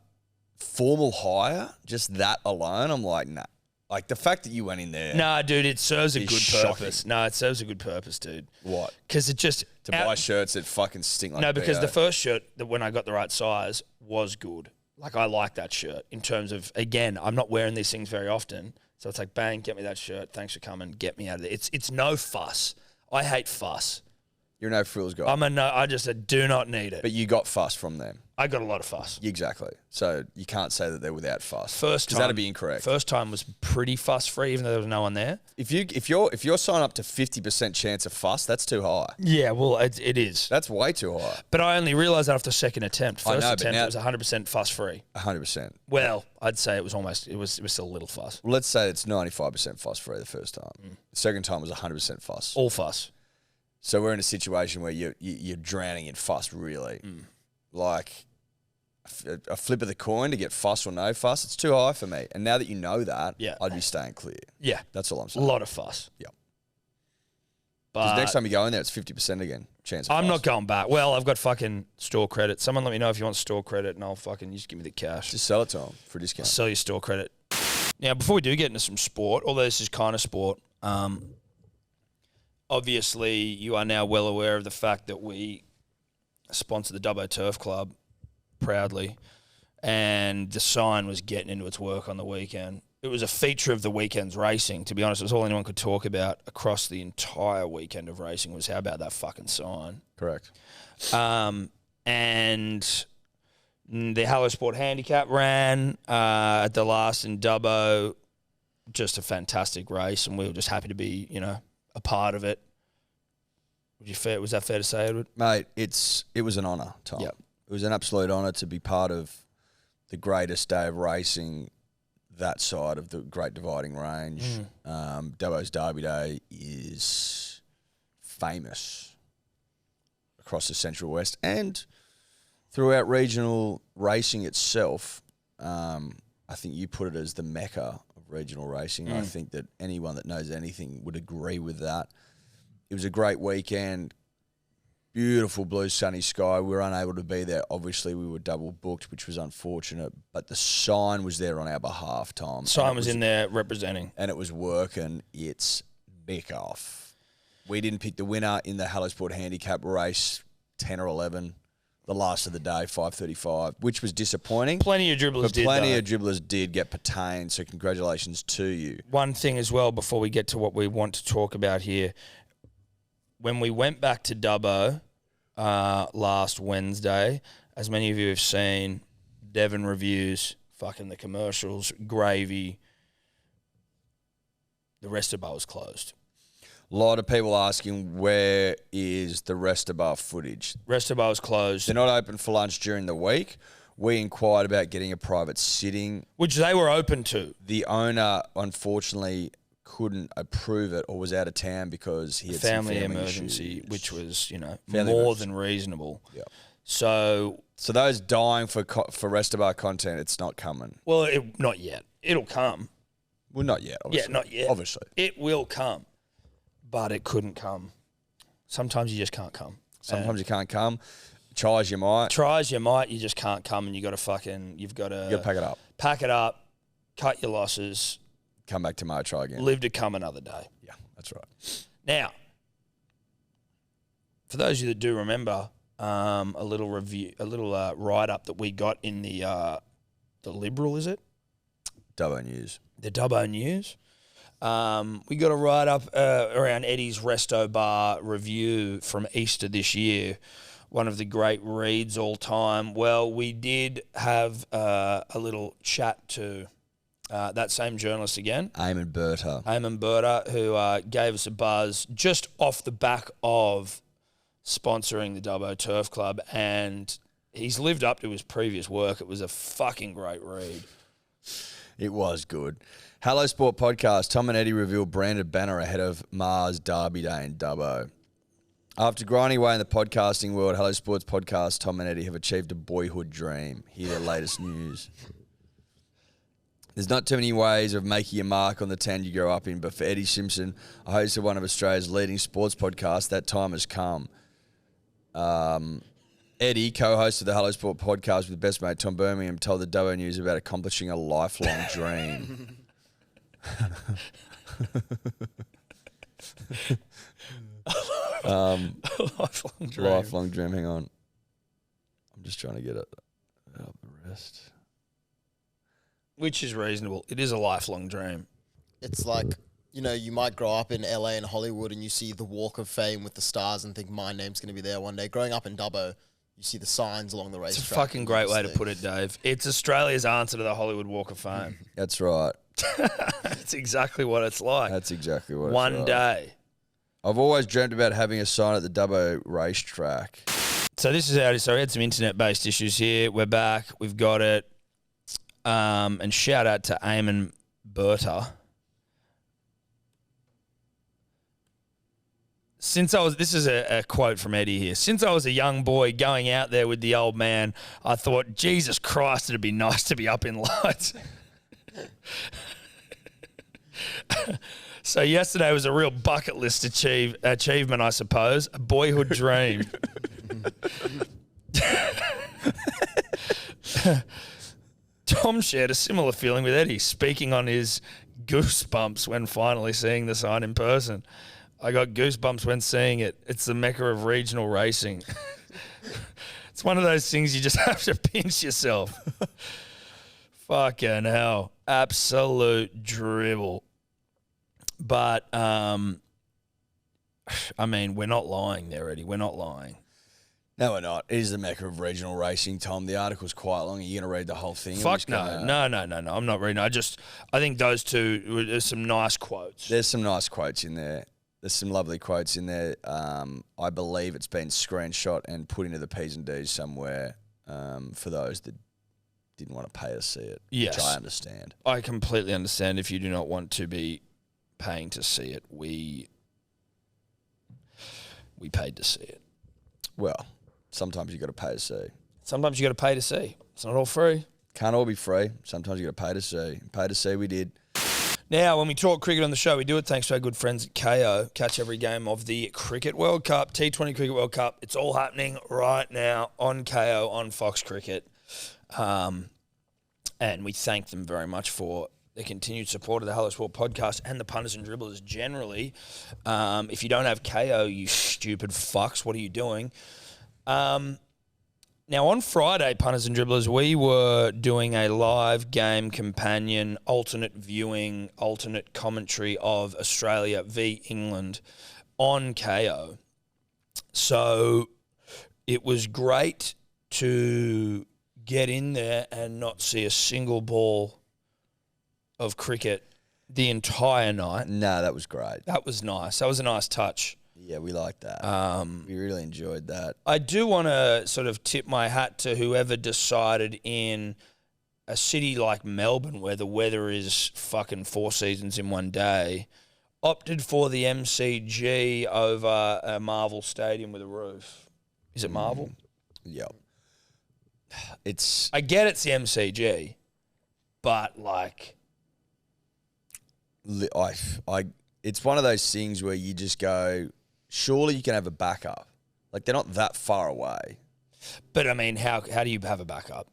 Formal hire, just that alone, I'm like, nah. Like the fact that you went in there. Nah, dude, it serves a is good shocking. purpose. No, it serves a good purpose, dude. What? Because it just To buy shirts that fucking stink like no, because BO. the first shirt that when I got the right size was good. Like I like that shirt in terms of, again, I'm not wearing these things very often. So it's like, bang, get me that shirt. Thanks for coming. Get me out of there. It's no fuss. I hate fuss. You're no frills guy. I just do not need it. But you got fuss from them. I got a lot of fuss. Exactly. So you can't say that they're without fuss. First because time, that'd be incorrect. First time was pretty fuss free, even though there was no one there. If you're signing up to 50% chance of fuss, that's too high. Yeah, well, it is. That's way too high. But I only realised that after second attempt. I First know, but attempt, now- it was 100% fuss free. 100%. Well, I'd say it was still a little fuss. Well, let's say it's 95% fuss free the first time. The second time was 100% fuss. All fuss. So we're in a situation where you're drowning in fuss, really. Like a flip of the coin to get fuss or no fuss, it's too high for me. And now that you know that, Yeah. I'd be staying clear. Yeah. That's all I'm A saying. lot of fuss. Yeah. But Because next time you go in there, it's 50% again. Chance of I'm fuss. not going back. Well, I've got fucking store credit. Someone let me know if you want store credit and I'll fucking, you just give me the cash. Just sell it to them for a discount. Sell your store credit. Now, before we do get into some sport, although this is kind of sport, obviously you are now well aware of the fact that we sponsor the Dubbo Turf Club proudly, and the sign was getting into its work on the weekend. It was a feature of the weekend's racing. To be honest, it was all anyone could talk about across the entire weekend of racing was how about that fucking sign. Correct. And the Hello Sport Handicap ran at the last in Dubbo. Just a fantastic race, and we were just happy to be, a part of it. Was that fair to say, Edward? Mate, it was an honour, Tom. Yep. It was an absolute honour to be part of the greatest day of racing that side of the Great Dividing Range. Dubbo's Derby Day is famous across the Central West and throughout regional racing itself. I think you put it as the mecca of regional racing. I think that anyone that knows anything would agree with that. It was a great weekend. Beautiful blue sunny sky. We were unable to be there. Obviously, we were double booked, which was unfortunate. But the sign was there on our behalf, Tom. Sign was in there representing. And it was working its beak off. We didn't pick the winner in the Hello Sport Handicap race, 10 or 11, the last of the day, 5:35, which was disappointing. Plenty of dribblers did, Plenty though. of dribblers did get Petain, so congratulations to you. One thing as well, before we get to what we want to talk about here, when we went back to Dubbo last Wednesday, as many of you have seen, Devon reviews, fucking the commercials, gravy, the rest of Dubbo was closed. A lot of people asking where is the rest of our footage. Rest of was closed. They're not open for lunch during the week. We inquired about getting a private sitting. Which they were open to. The owner, unfortunately, couldn't approve it or was out of town because he had family some family emergency, issues. which was, Family more emergency. than reasonable. Yeah. So those dying for rest of our content, it's not coming. well, not yet. It'll come. Well, not yet, obviously. Yeah, not yet. Obviously. It will come, but it couldn't come. Sometimes you just can't come. Sometimes you can't come. Tries you might. Tries you might, you just can't come, and you've got to pack it up. Pack it up, cut your losses, Come back tomorrow, try again. live to come another day. Yeah, that's right. Now, for those of you that do remember, a little write-up that we got in the Liberal, is it? Dubbo News. The Dubbo News. We got a write-up around Eddie's Resto Bar review from Easter this year. One of the great reads all time. Well, we did have a little chat to that same journalist again. Eamon Berta, who gave us a buzz just off the back of sponsoring the Dubbo Turf Club, and he's lived up to his previous work. It was a fucking great read. It was good. Hello Sport Podcast. Tom and Eddie reveal branded banner ahead of Mars Derby Day in Dubbo. After grinding away in the podcasting world, Hello Sports Podcast, Tom and Eddie have achieved a boyhood dream. Hear the latest news. There's not too many ways of making your mark on the town you grow up in, but for Eddie Simpson, a host of one of Australia's leading sports podcasts, that time has come. Eddie, co-host of the Hello Sport Podcast with best mate Tom Birmingham, told the Dubbo News about accomplishing a lifelong dream. Lifelong dream. Lifelong dream. Hang on. I'm just trying to get it up the rest. Which is reasonable. It is a lifelong dream. It's like, you might grow up in LA and Hollywood and you see the Walk of Fame with the stars and think my name's going to be there one day. Growing up in Dubbo, you see the signs along the racetrack. It's a fucking great way to put it, Dave. It's Australia's answer to the Hollywood Walk of Fame. That's right. That's exactly what it's like. That's exactly what One it's like. day. I've always dreamt about having a sign at the Dubbo racetrack. So this is how it is. So we had some internet-based issues here. We're back. We've got it. And shout out to Eamon Berta. This is a quote from Eddie here. Since I was a young boy going out there with the old man, I thought, Jesus Christ, it'd be nice to be up in lights. So yesterday was a real bucket list achievement, I suppose. A boyhood dream. Tom shared a similar feeling with Eddie, speaking on his goosebumps when finally seeing the sign in person. I got goosebumps when seeing it. It's the mecca of regional racing. It's one of those things you just have to pinch yourself. Fucking hell. Absolute dribble. But, we're not lying there, Eddie. We're not lying. No, we're not. It is the mecca of regional racing, Tom. The article's quite long. Are you going to read the whole thing? Fuck no. No. I'm not reading. I think those two, there's some nice quotes. There's some nice quotes in there. There's some lovely quotes in there. I believe it's been screenshot and put into the P's and D's somewhere for those that didn't want to pay to see it, Yes. which I understand. I completely understand if you do not want to be paying to see it. We paid to see it. Well, sometimes you got to pay to see. Sometimes you got to pay to see. It's not all free. Can't all be free. Sometimes you got to pay to see. Pay to see we did. Now, when we talk cricket on the show, we do it thanks to our good friends at KO. Catch every game of the Cricket World Cup, T20 Cricket World Cup. It's all happening right now on KO, on Fox Cricket. And we thank them very much for their continued support of the Hello Sport podcast and the punters and dribblers generally. If you don't have KO, you stupid fucks, what are you doing? Now, on Friday, punters and dribblers, we were doing a live game companion, alternate viewing, alternate commentary of Australia v England on KO. So it was great to get in there and not see a single ball of cricket the entire night. No, that was great. That was nice. That was a nice touch. Yeah, we liked that. We really enjoyed that. I do want to sort of tip my hat to whoever decided in a city like Melbourne, where the weather is fucking 4 seasons in one day, opted for the MCG over a Marvel Stadium with a roof. Is it Marvel? Yep. I get it's the MCG, but like, it's one of those things where you just go, surely you can have a backup. Like, they're not that far away. But I mean, how do you have a backup?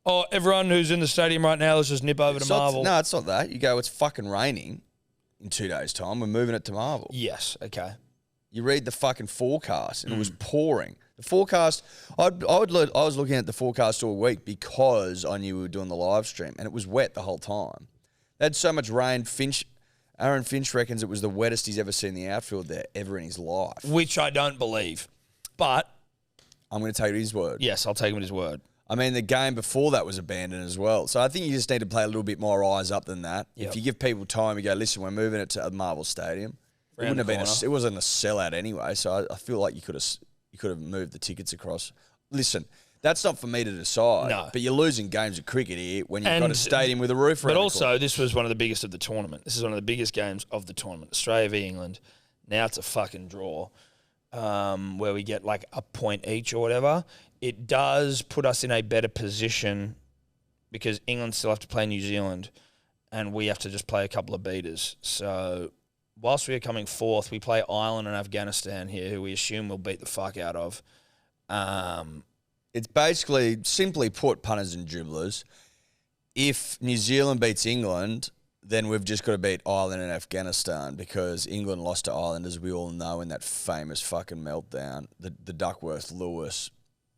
Oh, everyone who's in the stadium right now, let's just nip over to Marvel. No, it's not that. You go, it's fucking raining in 2 days' time. We're moving it to Marvel. Yes, okay. You read the fucking forecast, and it was pouring. The forecast, I was looking at the forecast all week because I knew we were doing the live stream, and it was wet the whole time. They had so much rain. Aaron Finch reckons it was the wettest he's ever seen the outfield there ever in his life. Which I don't believe, but I'm going to take his word. Yes, I'll take him at his word. I mean, the game before that was abandoned as well. So I think you just need to play a little bit more eyes up than that. Yep. If you give people time, you go, listen, we're moving it to Marvel Stadium. It wouldn't have been it wasn't a sellout anyway. So I feel like you could have moved the tickets across. Listen, that's not for me to decide. No. But you're losing games of cricket here when you've got a stadium with a roof around But the also, corner. this was one of the biggest of the tournament. This is one of the biggest games of the tournament. Australia v England. Now it's a fucking draw where we get like a point each or whatever. It does put us in a better position because England still have to play New Zealand and we have to just play a couple of beaters. So whilst we are coming fourth, we play Ireland and Afghanistan here, who we assume we'll beat the fuck out of. It's basically, simply put, punters and dribblers. If New Zealand beats England, then we've just got to beat Ireland and Afghanistan because England lost to Ireland, as we all know, in that famous fucking meltdown, the Duckworth-Lewis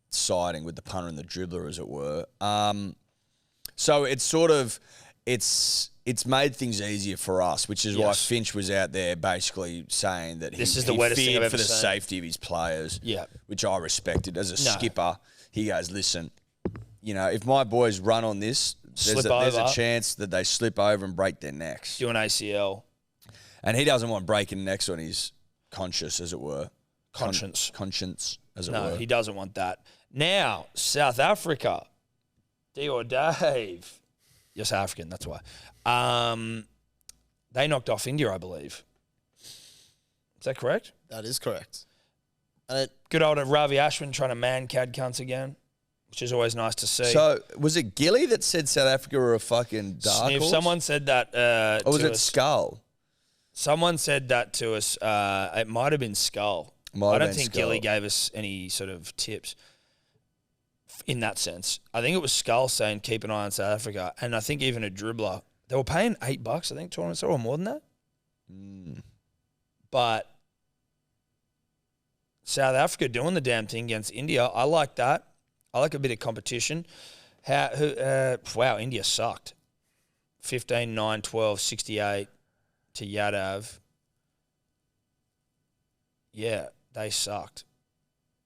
siding with the punter and the dribbler, as it were. So it's sort of, it's made things easier for us, which is why Finch was out there basically saying that This is the wettest thing I've ever for the seen. safety of his players, which I respected. As a skipper, he goes, listen, you know, if my boys run on this, there's a chance that they slip over and break their necks. Do an ACL. And he doesn't want breaking necks on his conscience, as it were. Conscience, as it were. No, he doesn't want that. Now, South Africa, D or Dave. You're South African, that's why. They knocked off India, I believe. Is that correct? That is correct. Good old Ravi Ashwin trying to man cad cunts again, which is always nice to see. So, was it Gilly that said South Africa were a fucking dark horse? Someone said that or was to it us. Skull? Someone said that to us. It might have been Skull. I don't think Gilly gave us any sort of tips in that sense. I think it was Skull saying keep an eye on South Africa. And I think even a dribbler, they were paying $8, I think, tournaments or more than that. But South Africa doing the damn thing against India, I like that. I like a bit of competition. Wow, India sucked. 15, 9, 12, 68 to Yadav. Yeah, they sucked.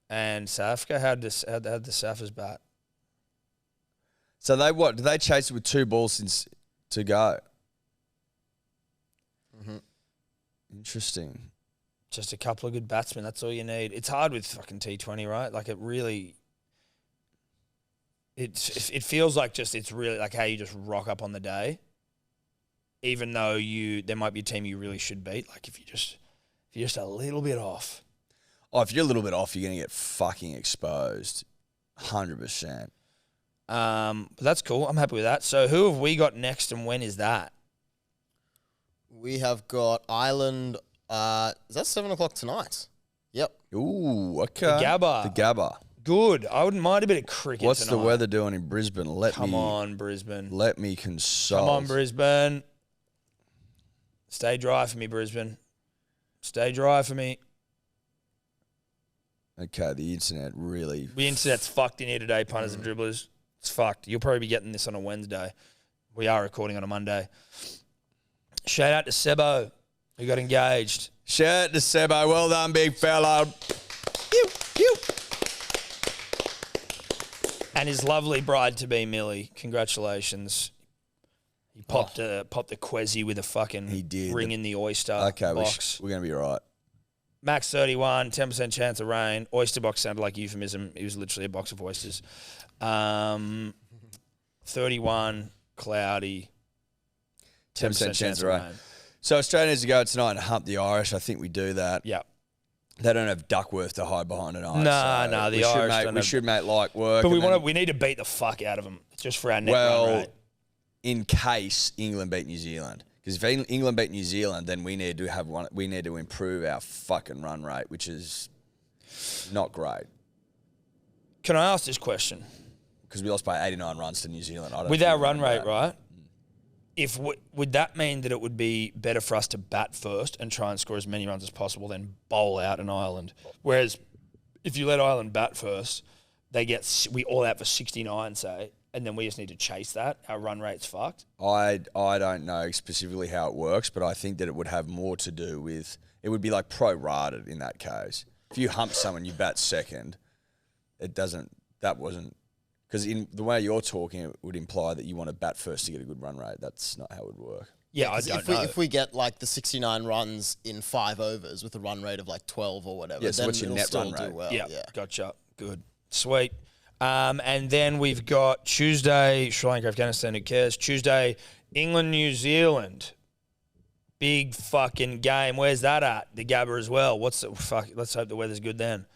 And South Africa had the Saffers bat. So did they chase it with 2 balls to go? Mm-hmm. Interesting. Just a couple of good batsmen. That's all you need. It's hard with fucking T20, right? Like it really. It feels like it's really like how you just rock up on the day, even though there might be a team you really should beat. Like if you're just a little bit off. Oh, if you're a little bit off, you're going to get fucking exposed. 100%. But that's cool. I'm happy with that. So who have we got next and when is that? We have got Ireland. Is that 7 o'clock tonight? Yep. Ooh, okay. The Gabba. Good. I wouldn't mind a bit of cricket What's tonight. the weather doing in Brisbane? Come on, Brisbane. Let me consult. Come on, Brisbane. Stay dry for me, Brisbane. Stay dry for me. Okay, the internet's fucked in here today, punters and dribblers. It's fucked. You'll probably be getting this on a Wednesday. We are recording on a Monday. Shout out to Sebo, who got engaged. Shout out to Sebo. Well done, big fella. Pew, pew. And his lovely bride-to-be, Millie. Congratulations. He popped the Quezzy with a fucking He did. ring in the oyster Okay, box. we're going to be right. Max 31, 10% chance of rain. Oyster box sounded like euphemism. It was literally a box of oysters. 31, cloudy, 10% chance of rain. So Australia needs to go tonight and hump the Irish. I think we do that. Yeah. They don't have Duckworth to hide behind an ice. Nah, the Irish we should make light work. But we need to beat the fuck out of them just for our net run rate. In case England beat New Zealand. Because if England beat New Zealand, then we need to have one. We need to improve our fucking run rate, which is not great. Can I ask this question? Because we lost by 89 runs to New Zealand. With our run rate, right? Would that mean that it would be better for us to bat first and try and score as many runs as possible, then bowl out an Ireland? Whereas if you let Ireland bat first, we all out for 69, say, and then we just need to chase that. Our run rate's fucked. I don't know specifically how it works, but I think that it would have more to do with it would be like pro-rated in that case. If you hump someone, you bat second. That wasn't because in the way you're talking, it would imply that you want to bat first to get a good run rate. That's not how it would work. Yeah, I don't know. If we get like the 69 runs in 5 overs with a run rate of like 12 or whatever, yeah, so then what's your it'll net still run rate? do well. Yeah, Yeah. gotcha. Good. Sweet. And then we've got Tuesday, Sri Lanka, Afghanistan, who cares? Tuesday, England, New Zealand. Big fucking game. Where's that at? The Gabba as well. Let's hope the weather's good then.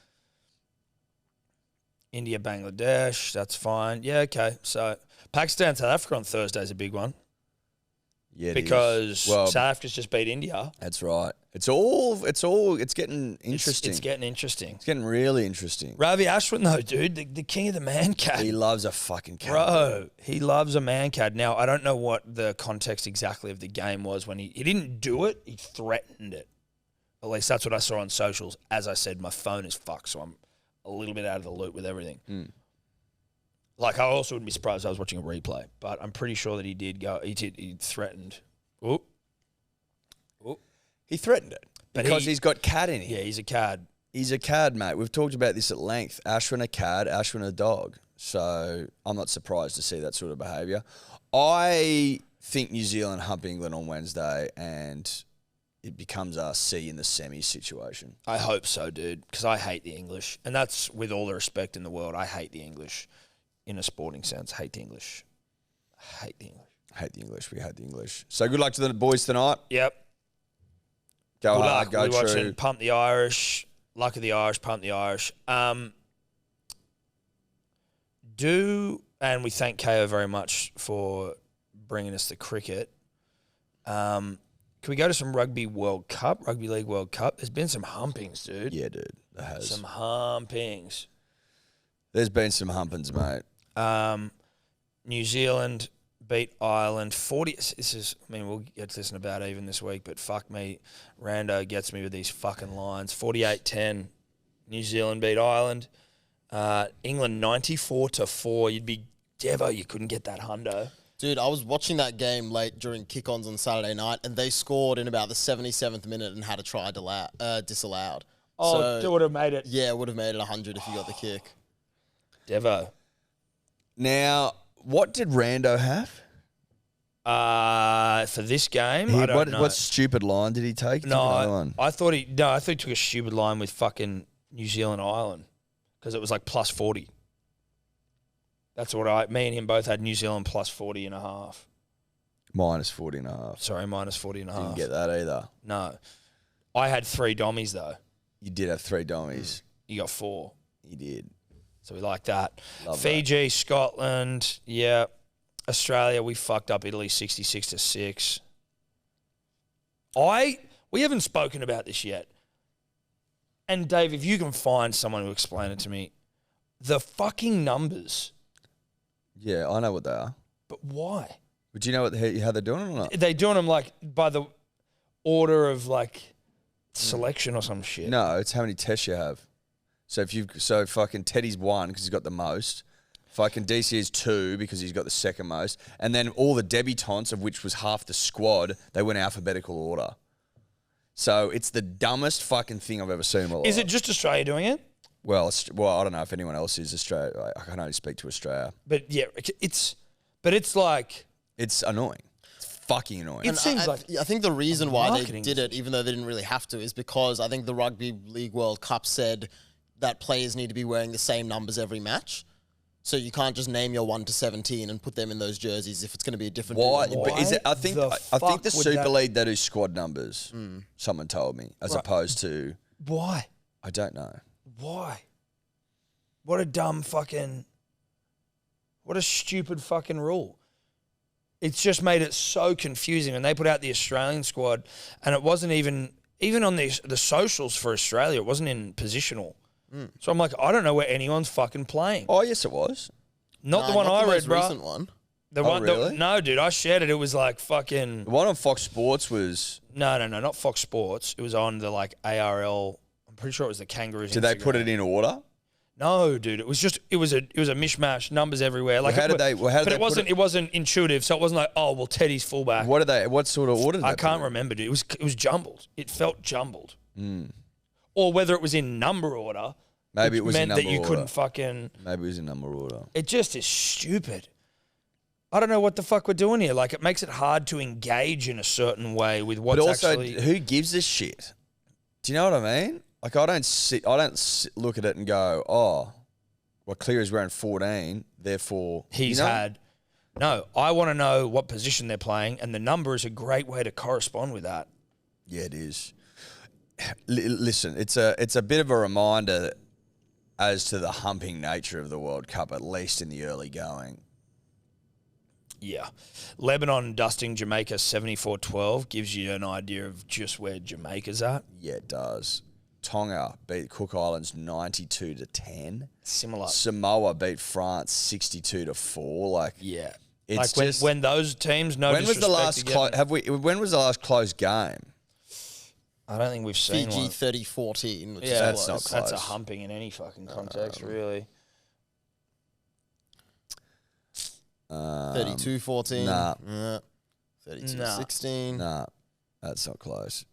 India, Bangladesh, that's fine. Yeah, okay. So Pakistan, South Africa on Thursday is a big one. Yeah, because South Africa's just beat India. That's right. It's getting interesting. It's getting interesting. It's getting really interesting. Ravi Ashwin, though, dude, the king of the man cat. He loves a fucking cat. Bro, he loves a man cat. Now, I don't know what the context exactly of the game was when he didn't do it, he threatened it. At least that's what I saw on socials. As I said, my phone is fucked, so I'm a little bit out of the loop with everything. Like, I also wouldn't be surprised if I was watching a replay, but I'm pretty sure that he did go. He threatened. Ooh. He threatened it because he's got cat in him. Yeah, he's a cad. He's a cad, mate. We've talked about this at length. Ashwin a cad, Ashwin a dog. So I'm not surprised to see that sort of behaviour. I think New Zealand hump England on Wednesday and it becomes a C in the semis situation. I hope so, dude, because I hate the English. And that's with all the respect in the world. I hate the English in a sporting sense. Hate the English. Hate the English. Hate the English. We hate the English. So good luck to the boys tonight. Yep. Go Good hard, luck. go We're true. watching Pump the Irish. Luck of the Irish, Pump the Irish. And we thank KO very much for bringing us the cricket. Can we go to some Rugby World Cup, Rugby League World Cup? There's been some humpings, dude. Yeah, dude. There has. Some humpings. There's been some humpings, mate. New Zealand beat Ireland 40. We'll get to this in about even this week, but fuck me. Rando gets me with these fucking lines. 48-10. New Zealand beat Ireland. England 94-4. You'd be Devo, you couldn't get that hundo. Dude, I was watching that game late during kick-ons on Saturday night, and they scored in about the 77th minute and had a try disallowed. Oh, it would have made it. Yeah, it would have made it 100 if you got the kick. Devo. Now, what did Rando have? For this game, I don't know. What stupid line did he take? I thought he took a stupid line with fucking New Zealand Ireland because it was like plus 40. That's what me and him both had New Zealand plus 40 and a half. Minus 40 and a half. Sorry, minus 40 and a half. Didn't get that either. No. I had 3 dommies though. You did have 3 dummies. You got 4. You did. So we like that. Love Fiji, Scotland, yeah. Australia, we fucked up Italy 66-6. We haven't spoken about this yet. And Dave, if you can find someone to explain it to me, the fucking numbers. Yeah, I know what they are. But why? But do you know how they're doing it or not? They're doing them like by the order of like selection or some shit. No, it's how many tests you have. So fucking Teddy's 1 because he's got the most. Fucking DC is 2 because he's got the second most. And then all the debutantes, of which was half the squad, they went alphabetical order. So it's the dumbest fucking thing I've ever seen in my life. Is it just Australia doing it? Well, I don't know if anyone else is Australia. I can only speak to Australia. But yeah, it's like it's annoying. fucking annoying. It seems like I think the reason why they marketing did it, even though they didn't really have to, is because I think the Rugby League World Cup said that players need to be wearing the same numbers every match. So you can't just name your 1 to 17 and put them in those jerseys if it's going to be a different. Why? dude. But is it? I think the would Super that- League they do squad numbers. Someone told me, as opposed to why? I don't know. Why? What a dumb fucking... What a stupid fucking rule. It's just made it so confusing. And they put out the Australian squad, and it wasn't even on the socials for Australia, it wasn't in positional. So I'm like, I don't know where anyone's fucking playing. Oh yes, it was. Not the Nah, one not I the read, most bro. recent one. The Oh, one, really? no, dude, I shared it. It was like fucking... The one on Fox Sports was. No, not Fox Sports. It was on the like ARL. I'm pretty sure it was the Kangaroos. Did they Instagram. put it in order? No, dude. It was a mishmash. Numbers everywhere. Like, how did they But put it wasn't. It wasn't intuitive. So it wasn't like, oh well, Teddy's fullback. What did they? What sort of order? Did I they can't put it remember, dude. It was jumbled. It felt jumbled. Or whether it was in number order. Maybe which it was in meant number that you order. couldn't fucking. Maybe it was in number order. It just is stupid. I don't know what the fuck we're doing here. Like, it makes it hard to engage in a certain way with what's But also, actually. who gives a shit? Do you know what I mean? Like, I don't look at it and go, oh, well, Cleary's wearing 14, therefore He's you know? had. No, I want to know what position they're playing, and the number is a great way to correspond with that. Yeah, it is. Listen, it's a bit of a reminder as to the humping nature of the World Cup, at least in the early going. Yeah. Lebanon dusting Jamaica 74-12 gives you an idea of just where Jamaica's at. Yeah, it does. Tonga beat Cook Islands 92-10. Similar. Samoa beat France 62-4. Like, Yeah. it's like just when those teams, no when was the disrespect last again- when was the last close game? I don't think we've seen Fiji one. 30-14, which Yeah, is that's close. not That's a close. humping in any fucking context, really. 32-14. Nah. Yeah. 32-16. Nah, that's not close.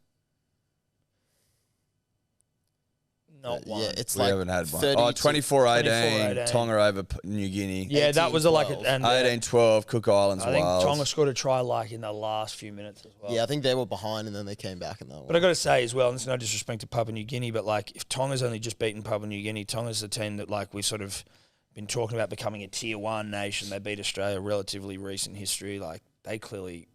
Not one. Yeah, it's We like haven't had one. 32 Oh, 24-18, 24-18. Tonga over New Guinea. Yeah, that was a, like, 18-12. and 18-12, Cook Islands, I think Wales. Tonga scored a try like in the last few minutes as well. Yeah, I think they were behind and then they came back in that one. But I got to say as well, and it's no disrespect to Papua New Guinea, but like if Tonga's only just beaten Papua New Guinea, Tonga's the team that like we've sort of been talking about becoming a tier 1 nation. They beat Australia, relatively recent history. Like they clearly,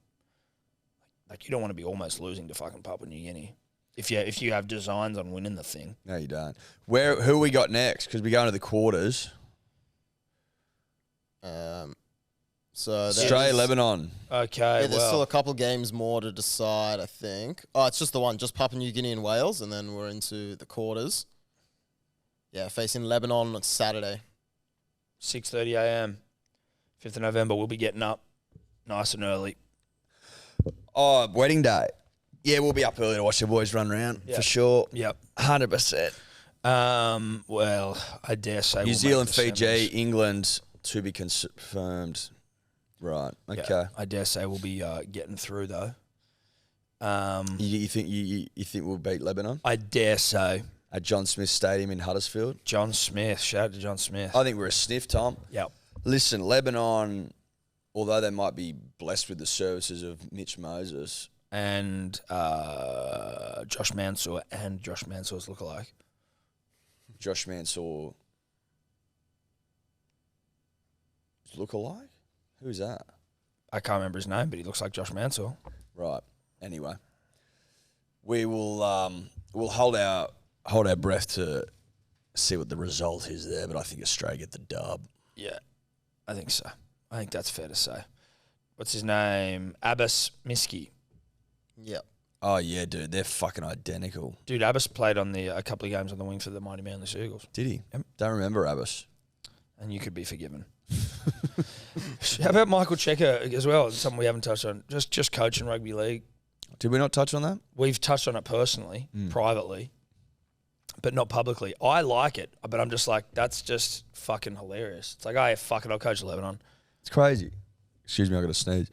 like you don't want to be almost losing to fucking Papua New Guinea if you have designs on winning the thing. No, you don't. Who we got next? Because we go into the quarters. So Australia, Lebanon. Okay, Yeah, there's still well, a couple games more to decide, I think. Oh, it's just the one, just Papua New Guinea and Wales, and then we're into the quarters. Yeah, facing Lebanon on Saturday. 6:30 a.m. 5th of November. We'll be getting up nice and early. Oh, wedding day. Yeah, we'll be up early to watch the boys run around Yeah. for sure. Yep. 100%. Well, I dare say New we'll Zealand, make the Fiji, semis. England to be confirmed. Right. Okay. Yeah, I dare say we'll be getting through though. You think you think we'll beat Lebanon I dare say. at John Smith Stadium in Huddersfield? John Smith. Shout out to John Smith. I think we're a sniff, Tom. Yep. Listen, Lebanon, although they might be blessed with the services of Mitch Moses, And Josh Mansour and Josh Mansour's lookalike. Josh Mansour lookalike? Who's that? I can't remember his name, but he looks like Josh Mansour. Right. Anyway, we will we'll hold our breath to see what the result is there, but I think Australia get the dub. Yeah, I think so. I think that's fair to say. What's his name? Abbas Miski. Yep. Oh yeah, dude, they're fucking identical. Dude, Abbas played on a couple of games on the wing for the mighty Manly Seagulls. Did he? Yep. Don't remember Abbas. And you could be forgiven. How about Michael Checker as well? It's something we haven't touched on. Just coaching rugby league. Did we not touch on that? We've touched on it personally, privately, but not publicly. I like it, but I'm just like, that's just fucking hilarious. It's like, oh, yeah, fuck it, I'll coach Lebanon. It's crazy. Excuse me, I got to sneeze.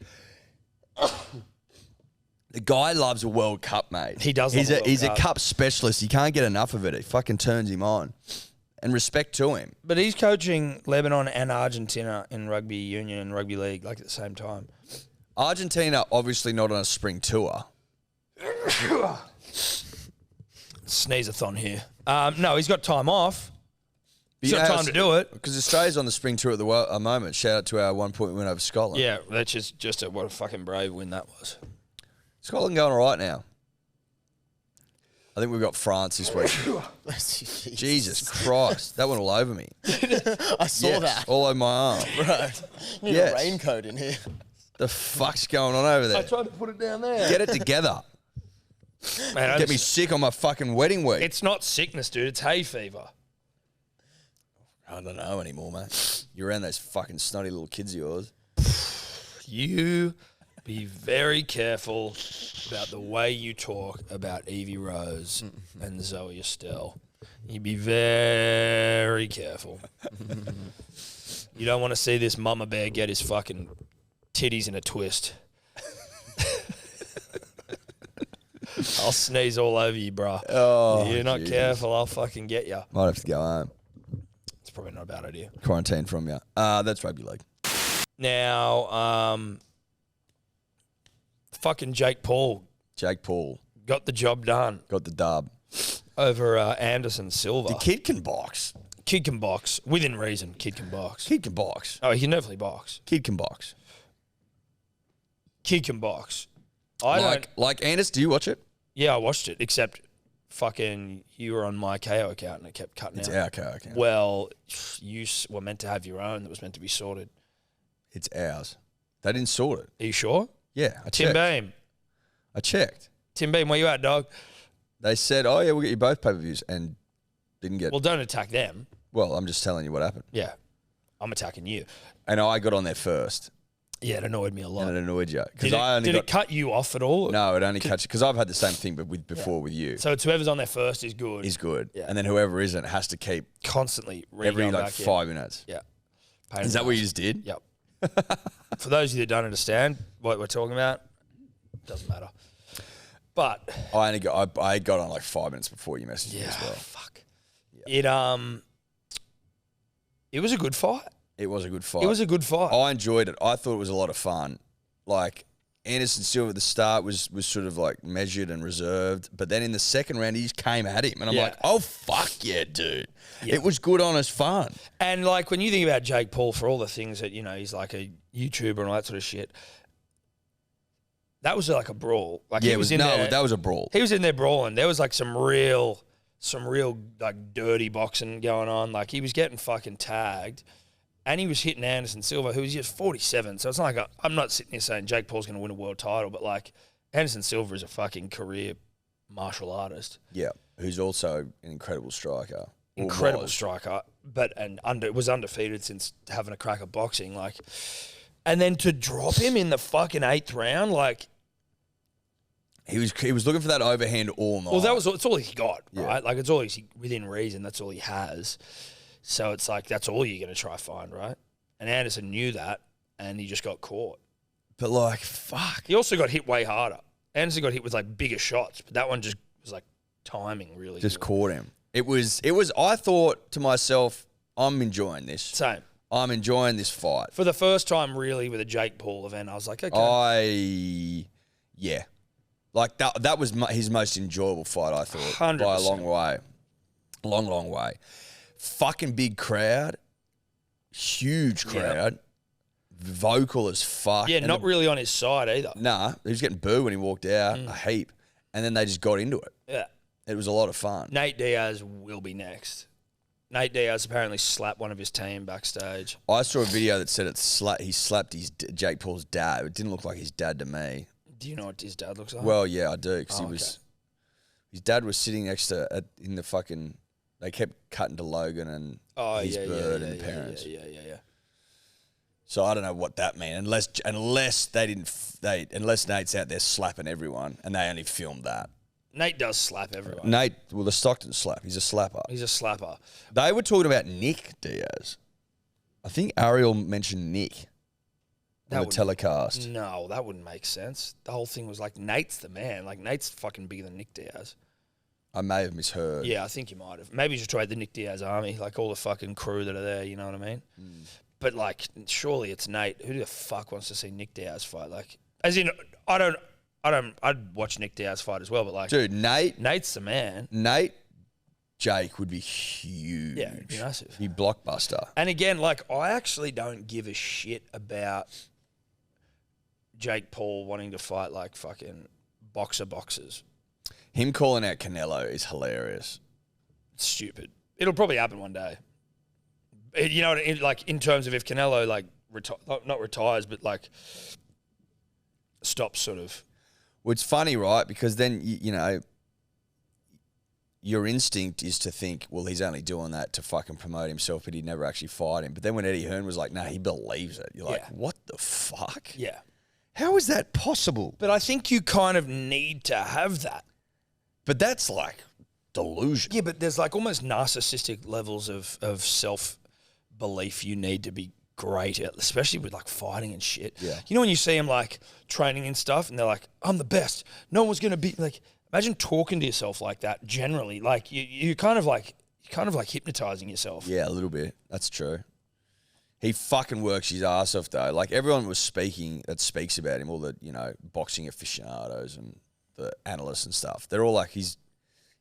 The guy loves a World Cup, mate. He does love a World He's a Cup. cup specialist. You can't get enough of it. It fucking turns him on. And respect to him. But he's coaching Lebanon and Argentina in rugby union and rugby league, like at the same time. Argentina obviously not on a spring tour. Sneeze-a-thon here. No, he's got time off. He's You got know, time to do it. Because Australia's on the spring tour at the moment. Shout out to our 1-point win over Scotland. Yeah, that's just what a fucking brave win that was. Scotland going all right now. I think we've got France this week. Jesus Christ. That went all over me. I saw that. All over my arm. Bro, you need a raincoat in here. The fuck's going on over there? I tried to put it down there. Get it together. Man, Get me sick on my fucking wedding week. It's not sickness, dude. It's hay fever. I don't know anymore, mate. You're around those fucking snotty little kids of yours. You be very careful about the way you talk about Evie Rose and Zoe Estelle. You be very careful. You don't want to see this mama bear get his fucking titties in a twist. I'll sneeze all over you, bro. Oh, you're not Jesus. careful, I'll fucking get you. Might have to go home. It's probably not a bad idea. Quarantine from you. That's rugby league. Now, fucking Jake Paul Jake Paul got the job done got the dub. over Anderson Silva. The kid can box. Kid can box. Within reason, kid can box. Kid can box. Oh, he can definitely box. Kid can box. Kid can box. I don't... Like Anders, do you watch it? Yeah, I watched it, except fucking you were on my KO account and it kept cutting It's out. our KO account. Well, you were meant to have your own that was meant to be sorted. It's ours. They didn't sort it. Are you sure? Yeah, I Tim checked. Beam. I checked. Tim Beam, where you at, dog? They said, oh, yeah, we'll get you both pay-per-views, and didn't get... Well, don't attack them. Well, I'm just telling you what happened. Yeah. I'm attacking you. And I got on there first, Yeah, it annoyed me a lot. and it annoyed you. Did, it cut you off at all? No, it only cuts you, because I've had the same thing but before with you. So it's whoever's on there first is good. Is good. Yeah. And then whoever isn't has to keep Constantly every going like back in. 5 minutes. Yeah. Is that what you just did? Yep. For those of you that don't understand what we're talking about, doesn't matter. But I got on like 5 minutes before you messaged me as well. fuck. Yeah. It was a good fight. It was a good fight. It was a good fight. I enjoyed it. I thought it was a lot of fun. Like Anderson Silva at the start was sort of like measured and reserved, but then in the second round he just came at him, and I'm like, oh fuck yeah, dude! Yeah. It was good, honest fun. And like when you think about Jake Paul, for all the things that he's like a YouTuber and all that sort of shit, that was like a brawl. Like Yeah, he was in there. that was a brawl. He was in there brawling. There was like some real like dirty boxing going on. Like he was getting fucking tagged. And he was hitting Anderson Silva, who was just 47. So it's not like I'm not sitting here saying Jake Paul's going to win a world title, but like Anderson Silva is a fucking career martial artist. Yeah, who's also an incredible striker. Incredible striker, but was undefeated since having a crack at boxing. Like, and then to drop him in the fucking 8th round, like. He was looking for that overhand all night. Well, it's all he got, Yeah. right? Like it's all within reason. That's all he has. So it's like that's all you're going to try find, right? And Anderson knew that, and he just got caught. But like, fuck. He also got hit way harder. Anderson got hit with like bigger shots, but that one just was like timing really. Just good. caught him. It was. I thought to myself, I'm enjoying this. Same. I'm enjoying this fight. For the first time, really, with a Jake Paul event, I was like, okay. Yeah. Like that was his most enjoyable fight, I thought. 100%. By a long way. Long way. Fucking big crowd. Huge crowd. Vocal as fuck. Yeah, And not really on his side either. Nah, he was getting booed when he walked out, a heap. And then they just got into it. Yeah. It was a lot of fun. Nate Diaz will be next. Nate Diaz apparently slapped one of his team backstage. I saw a video that said he slapped Jake Paul's dad. It didn't look like his dad to me. Do you know what his dad looks like? Well, yeah, I do, because okay. his dad was sitting next to in the fucking. They kept cutting to Logan and his bird and the parents. Yeah. So I don't know what that meant, unless Nate's out there slapping everyone and they only filmed that. Nate does slap everyone. Nate, well, the Stockton slap. He's a slapper. He's a slapper. They were talking about Nick Diaz. I think Ariel mentioned Nick on the telecast. No, that wouldn't make sense. The whole thing was like Nate's the man. Like Nate's fucking bigger than Nick Diaz. I may have misheard. Yeah, I think you might have. Maybe you should try the Nick Diaz army, like all the fucking crew that are there. You know what I mean? But like, surely it's Nate. Who the fuck wants to see Nick Diaz fight? Like, As in, I'd watch Nick Dow's fight as well, but like, Dude, Nate's the man. Jake would be huge. Yeah, it'd be massive. He'd be blockbuster. And again, like, I actually don't give a shit about Jake Paul wanting to fight like fucking boxers. Him calling out Canelo is hilarious. It's stupid. It'll probably happen one day. You know, like in terms of if Canelo like not retires, but like stops sort of. Well, it's funny, right? Because then you know, your instinct is to think, well, he's only doing that to fucking promote himself, but he'd never actually fight him. But then when Eddie Hearn was like, "No, he believes it," you're like, "What the fuck? Yeah. How is that possible?" But I think you kind of need to have that. But that's like delusion. Yeah, but there's like almost narcissistic levels of self-belief you need to be great at, especially with like fighting and shit. Yeah. You know when you see them like training and stuff and they're like, I'm the best. No one's going to beat, like, imagine talking to yourself like that generally. Like you're kind of like hypnotizing yourself. Yeah, a little bit. That's true. He fucking works his ass off though. Like everyone was speaks about him, all the, you know, boxing aficionados and the analysts and stuff. They're all like, he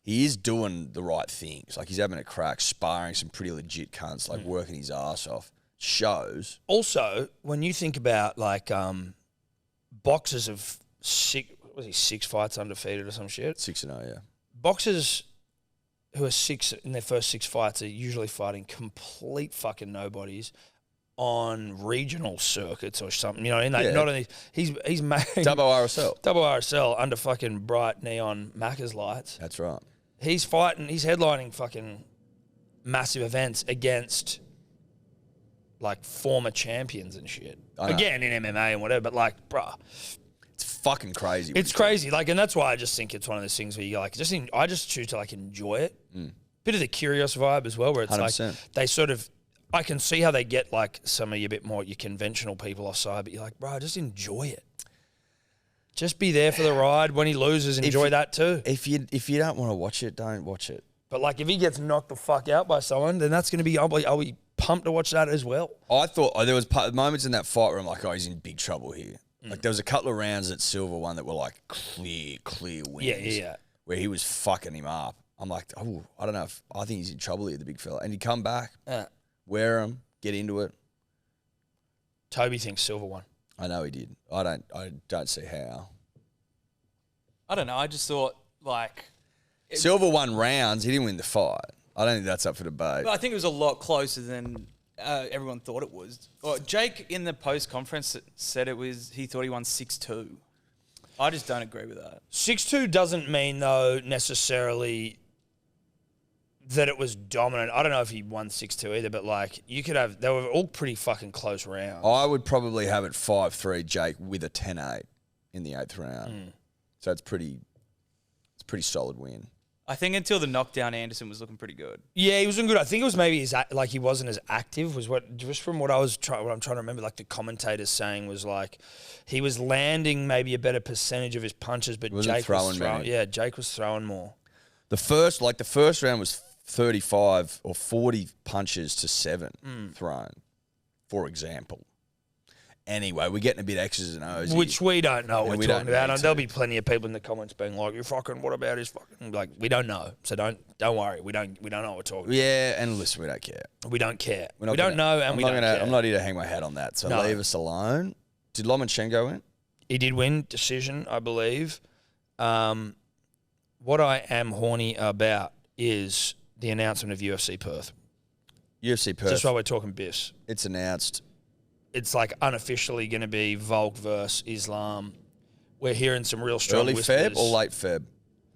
is doing the right things. Like he's having a crack, sparring some pretty legit cunts, like working his ass off. Shows. Also, when you think about like boxers of six fights undefeated or some shit. 6-0, yeah. Boxers who are six in their first 6 fights are usually fighting complete fucking nobodies on regional circuits or something. You know, not only he's made Dubbo RSL under fucking bright neon Macca's lights. That's right. He's headlining fucking massive events against like former champions and shit. Again, in MMA and whatever, but like, bruh. It's fucking crazy. It's crazy. Like, and that's why I just think it's one of those things where you like, I just choose to like enjoy it. Bit of the curious vibe as well, where it's 100%. like, they sort of, I can see how they get like some of your bit more, your conventional people offside, but you're like, bro, just enjoy it. Just be there for the ride. When he loses, enjoy that too. If you don't want to watch it, don't watch it. But like, if he gets knocked the fuck out by someone, then that's going to be, I'll be pumped to watch that as well. I thought there was moments in that fight where I'm like, oh, he's in big trouble here. Like there was a couple of rounds at Silver one that were like clear wins. Yeah. Where he was fucking him up. I'm like, oh, I don't know I think he's in trouble here, the big fella. And he'd come back, wear him, get into it. Toby thinks Silver won. I know he did. I don't see how. I don't know. I just thought like Silver won rounds. He didn't win the fight. I don't think that's up for debate. But I think it was a lot closer than everyone thought it was. Well, Jake in the post conference said he thought he won 6-2. I just don't agree with that. 6-2 doesn't mean though necessarily that it was dominant. I don't know if he won 6-2 either, but like they were all pretty fucking close rounds. I would probably have it 5-3 Jake with a 10-8 in the 8th round. So it's pretty solid win. I think until the knockdown, Anderson was looking pretty good. Yeah, he was looking good. I think it was maybe he wasn't as active. Was what just from what I'm trying to remember. Like the commentators saying was like he was landing maybe a better percentage of his punches, but Jake was throwing. Yeah, Jake was throwing more. The first round was 35 or 40 punches to 7 thrown, for example. Anyway, we're getting a bit X's and O's. Which we don't know what we're talking about. And to. there'll be plenty of people in the comments being like, what about his fucking... Like, we don't know. So don't worry. We don't know what we're talking about. Yeah, and listen, we don't care. We don't care. We don't know and we don't care. I'm not here to hang my hat on that, so leave us alone. Did Lomachenko win? He did win. Decision, I believe. What I am horny about is the announcement of UFC Perth. UFC Perth. Just while we're talking Biffs. It's announced. It's like unofficially going to be Volk versus Islam. We're hearing some real strong Early whispers. Feb or late Feb?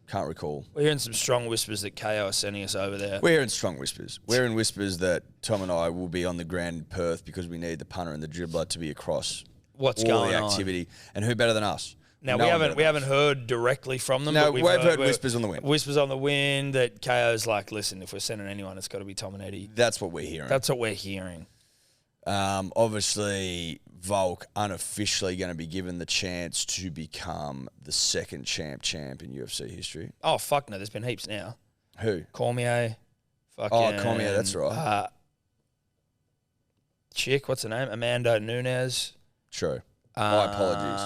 Can't recall. We're hearing some strong whispers that KO are sending us over there. We're hearing strong whispers. We're in whispers that Tom and I will be on the ground in Perth because we need the punter and the dribbler to be across What's all going the on? And who better than us? Now, we haven't heard directly from them. No, but we've heard whispers on the wind. Whispers on the wind that KO's like, listen, if we're sending anyone, it's got to be Tom and Eddie. That's what we're hearing. That's what we're hearing. Obviously, Volk unofficially going to be given the chance to become the second champ in UFC history. Oh, fuck no. There's been heaps now. Who? Cormier. Cormier, that's right. Chick, what's her name? Amanda Nunes. True. My apologies.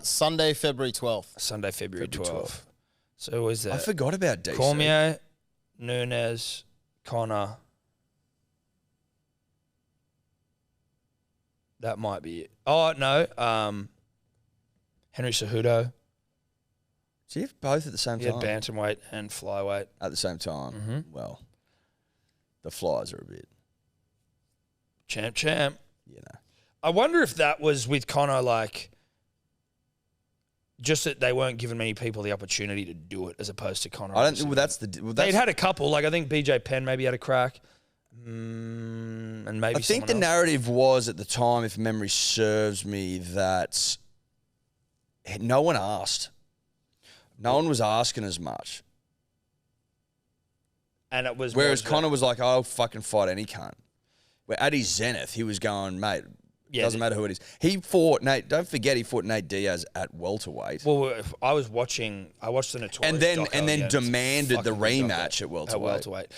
Sunday, February 12th. Sunday, February February 12th. So who is that? I forgot about DC. Cormier, Nunes, Connor. That might be it. Oh, no. Henry Cejudo. So you have both at the same Yeah, time? bantamweight and flyweight. At the same time? Mm-hmm. Well, the flies are a bit, Champ. you know. I wonder if that was with Connor, like, just that they weren't giving many people the opportunity to do it as opposed to Connor. I don't think, well, that's the... Well, that's, They'd had a couple. Like, I think BJ Penn maybe had a crack. And maybe I think the someone else. narrative was at the time, if memory serves me, that no one asked. No one was asking as much. And it was... Whereas Connor was like, I'll fucking fight any cunt. Where at his zenith, he was going, mate, doesn't matter who it is. He fought Nate, don't forget he fought Nate Diaz at welterweight. Well, I watched the Notorious and then again. demanded the Fucking good rematch doco at welterweight.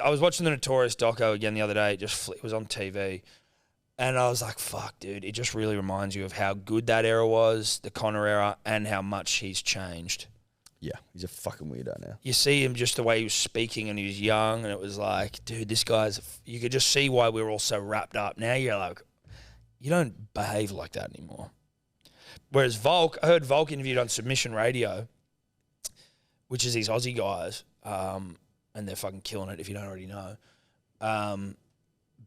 I was watching the Notorious doco again the other day. It was on TV. And I was like, fuck, dude. It just really reminds you of how good that era was, the Connor era, and how much he's changed. Yeah, he's a fucking weirdo now. You see him just the way he was speaking and he was young, and it was like, dude, this guy's... You could just see why we were all so wrapped up. Now you're like, you don't behave like that anymore. Whereas Volk, I heard Volk interviewed on Submission Radio, which is these Aussie guys, and they're fucking killing it if you don't already know.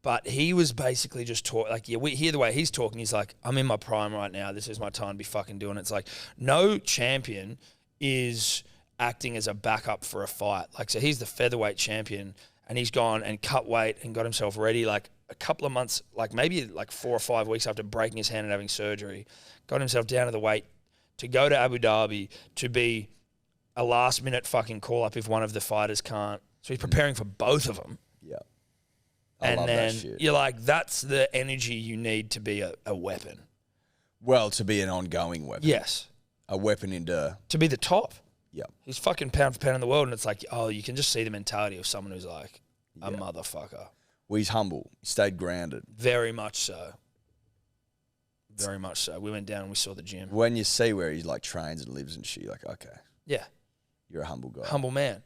But he was basically just we hear the way he's talking. He's like, I'm in my prime right now. This is my time to be fucking doing it. It's like, no champion is acting as a backup for a fight. Like, so he's the featherweight champion, and he's gone and cut weight and got himself ready, like, a couple of months, like maybe like 4 or 5 weeks after breaking his hand and having surgery, got himself down to the weight to go to Abu Dhabi to be a last-minute fucking call-up if one of the fighters can't. So he's preparing for both of them. Yeah. And love then that shit. you're like, that's the energy you need to be a weapon. Well, to be an ongoing weapon. Yes. A weapon into... To be the top. Yeah. He's fucking pound for pound in the world, and it's like, oh, you can just see the mentality of someone who's like a motherfucker. Well, he's humble. He stayed grounded. Very much so. Very much so. We went down and we saw the gym. When you see where he like trains and lives and shit, you're like, okay, Yeah. you're a humble guy. Humble man.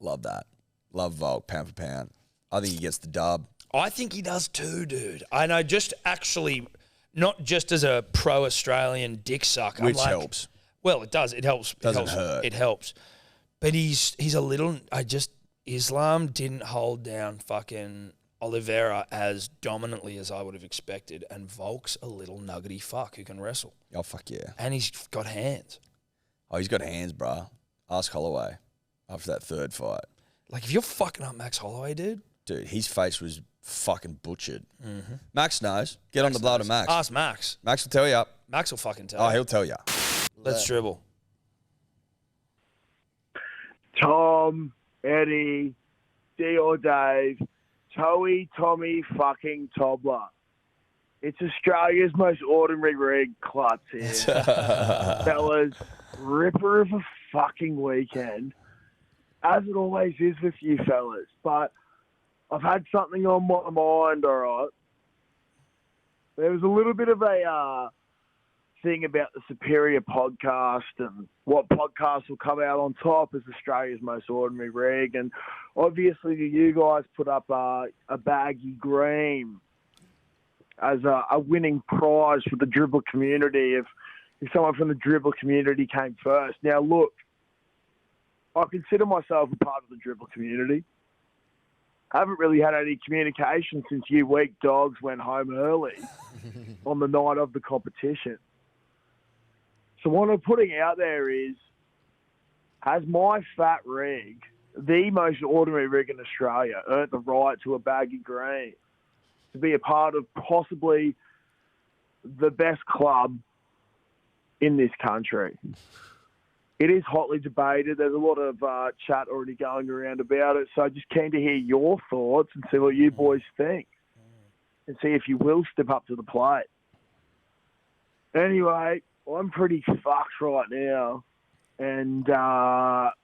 Love that. Love Volk, pound for pound. I think he gets the dub. I think he does too, dude. I know, just actually, not just as a pro-Australian dick suck. Which helps. Well, it does. It helps. Doesn't hurt. It helps. But he's a little... Islam didn't hold down fucking Oliveira as dominantly as I would have expected, and Volk's a little nuggety fuck who can wrestle. Oh, fuck yeah. And he's got hands. Oh, he's got hands, bruh. Ask Holloway after that third fight. Like, if you're fucking up Max Holloway, dude... Dude, his face was fucking butchered. Mm-hmm. Max knows. Get on the blood of Max. Ask Max. Max will tell you. Max will fucking tell Oh, you. he'll tell you. Let's dribble. Tom, Eddie, D or Dave, Toey, Tommy, fucking Tobler. It's Australia's most ordinary rig klutz here. Fellas, ripper of a fucking weekend. As it always is with you fellas. But I've had something on my mind, all right? There was a little bit of a thing about the Superior podcast and what podcast will come out on top as Australia's most ordinary rig. And obviously you guys put up a baggy green as a winning prize for the dribble community if someone from the dribble community came first. Now, look, I consider myself a part of the dribble community. I haven't really had any communication since you weak dogs went home early on the night of the competition. So what I'm putting out there is, has my fat rig, the most ordinary rig in Australia, earned the right to a baggy green to be a part of possibly the best club in this country? It is hotly debated. There's a lot of chat already going around about it. So just keen to hear your thoughts and see what you boys think and see if you will step up to the plate. Anyway, I'm pretty fucked right now and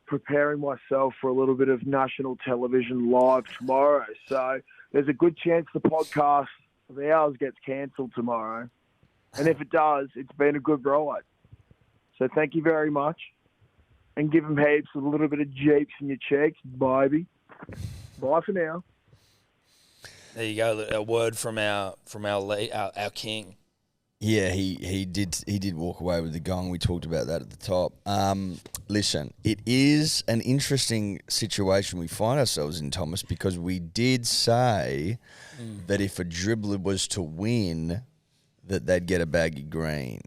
preparing myself for a little bit of national television live tomorrow. So there's a good chance the podcast of ours gets cancelled tomorrow. And if it does, it's been a good ride. So thank you very much. And give him heaps with a little bit of jeeps in your cheeks, baby. Bye for now. There you go. A word from our king. Yeah, he did walk away with the gong. We talked about that at the top. Listen, it is an interesting situation we find ourselves in, Thomas, because we did say that if a dribbler was to win, that they'd get a baggy green.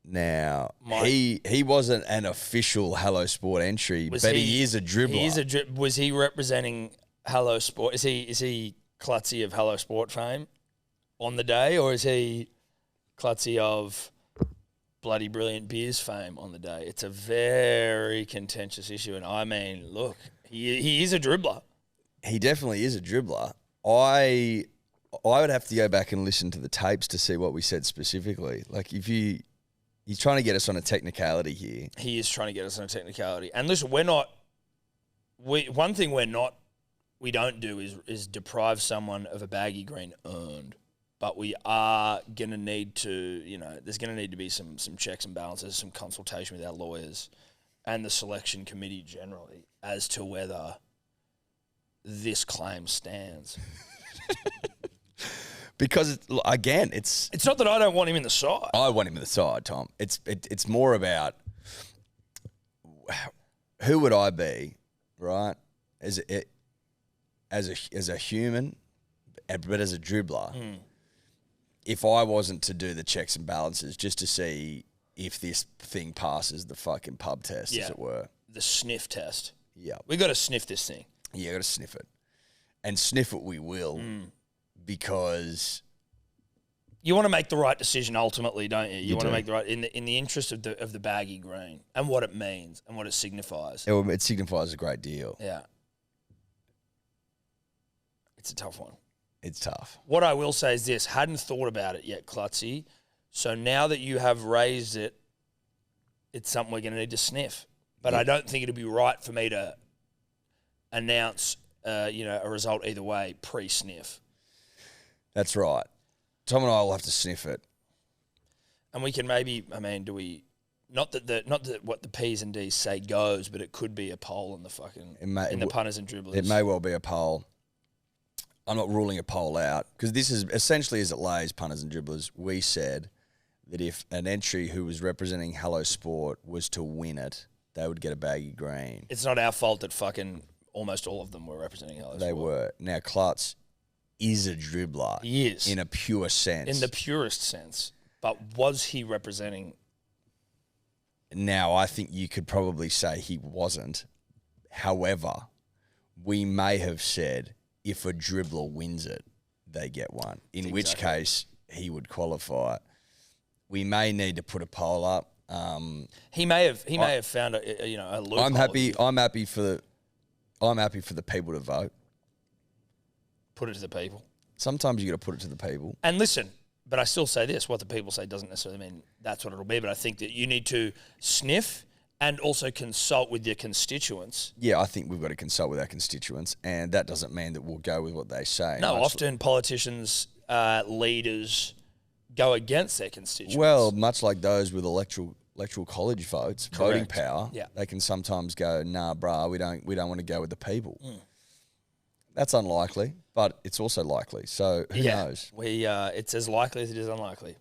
Now, he wasn't an official Hello Sport entry, but he is a dribbler. Was he representing Hello Sport? Is he klutzy of Hello Sport fame on the day, or is he klutzy of bloody brilliant beers fame on the day? It's a very contentious issue, and I mean, look, he is a dribbler. He definitely is a dribbler. I would have to go back and listen to the tapes to see what we said specifically. Like, he's trying to get us on a technicality here. He is trying to get us on a technicality. And listen, one thing we don't do is deprive someone of a baggy green earned. But we are going to need to, there's going to need to be some checks and balances, some consultation with our lawyers and the selection committee generally as to whether this claim stands. Because, again, it's not that I don't want him in the side. I want him in the side, Tom. It's more about who would I be, right, as a human, but as a dribbler. If I wasn't to do the checks and balances just to see if this thing passes the fucking pub test, as it were. The sniff test. Yeah. We got to sniff this thing. Yeah, got to sniff it. And sniff it we will because... You want to make the right decision ultimately, don't you? You want to make the right... In the interest of the baggy green and what it means and what it signifies. It signifies a great deal. Yeah. It's a tough one. It's tough. What I will say is this. Hadn't thought about it yet, Klutzy. So now that you have raised it, it's something we're going to need to sniff. But I don't think it'd be right for me to announce, a result either way pre-sniff. That's right. Tom and I will have to sniff it. And we can maybe, do we... Not that what the P's and D's say goes, but it could be a poll in the punters and dribblers. It may well be a poll. I'm not ruling a poll out because this is essentially as it lays, punters and dribblers. We said that if an entry who was representing Hello Sport was to win it, they would get a baggy green. It's not our fault that fucking almost all of them were representing Hello Sport. They were. Now, Klutz is a dribbler. He is. In a pure sense. In the purest sense. But was he representing? Now, I think you could probably say he wasn't. However, we may have said... if a dribbler wins it, they get one. In which case, he would qualify. We may need to put a poll up. He may have found a loophole. I'm happy for the people to vote. Put it to the people. Sometimes you got to put it to the people. And listen, but I still say this: what the people say doesn't necessarily mean that's what it'll be. But I think that you need to sniff. And also consult with your constituents. Yeah, I think we've got to consult with our constituents, and that doesn't mean that we'll go with what they say. No, often politicians, leaders go against their constituents. Well, much like those with electoral college votes, voting power, yeah. They can sometimes go, nah, brah, we don't want to go with the people. That's unlikely, but it's also likely. So who knows? It's as likely as it is unlikely.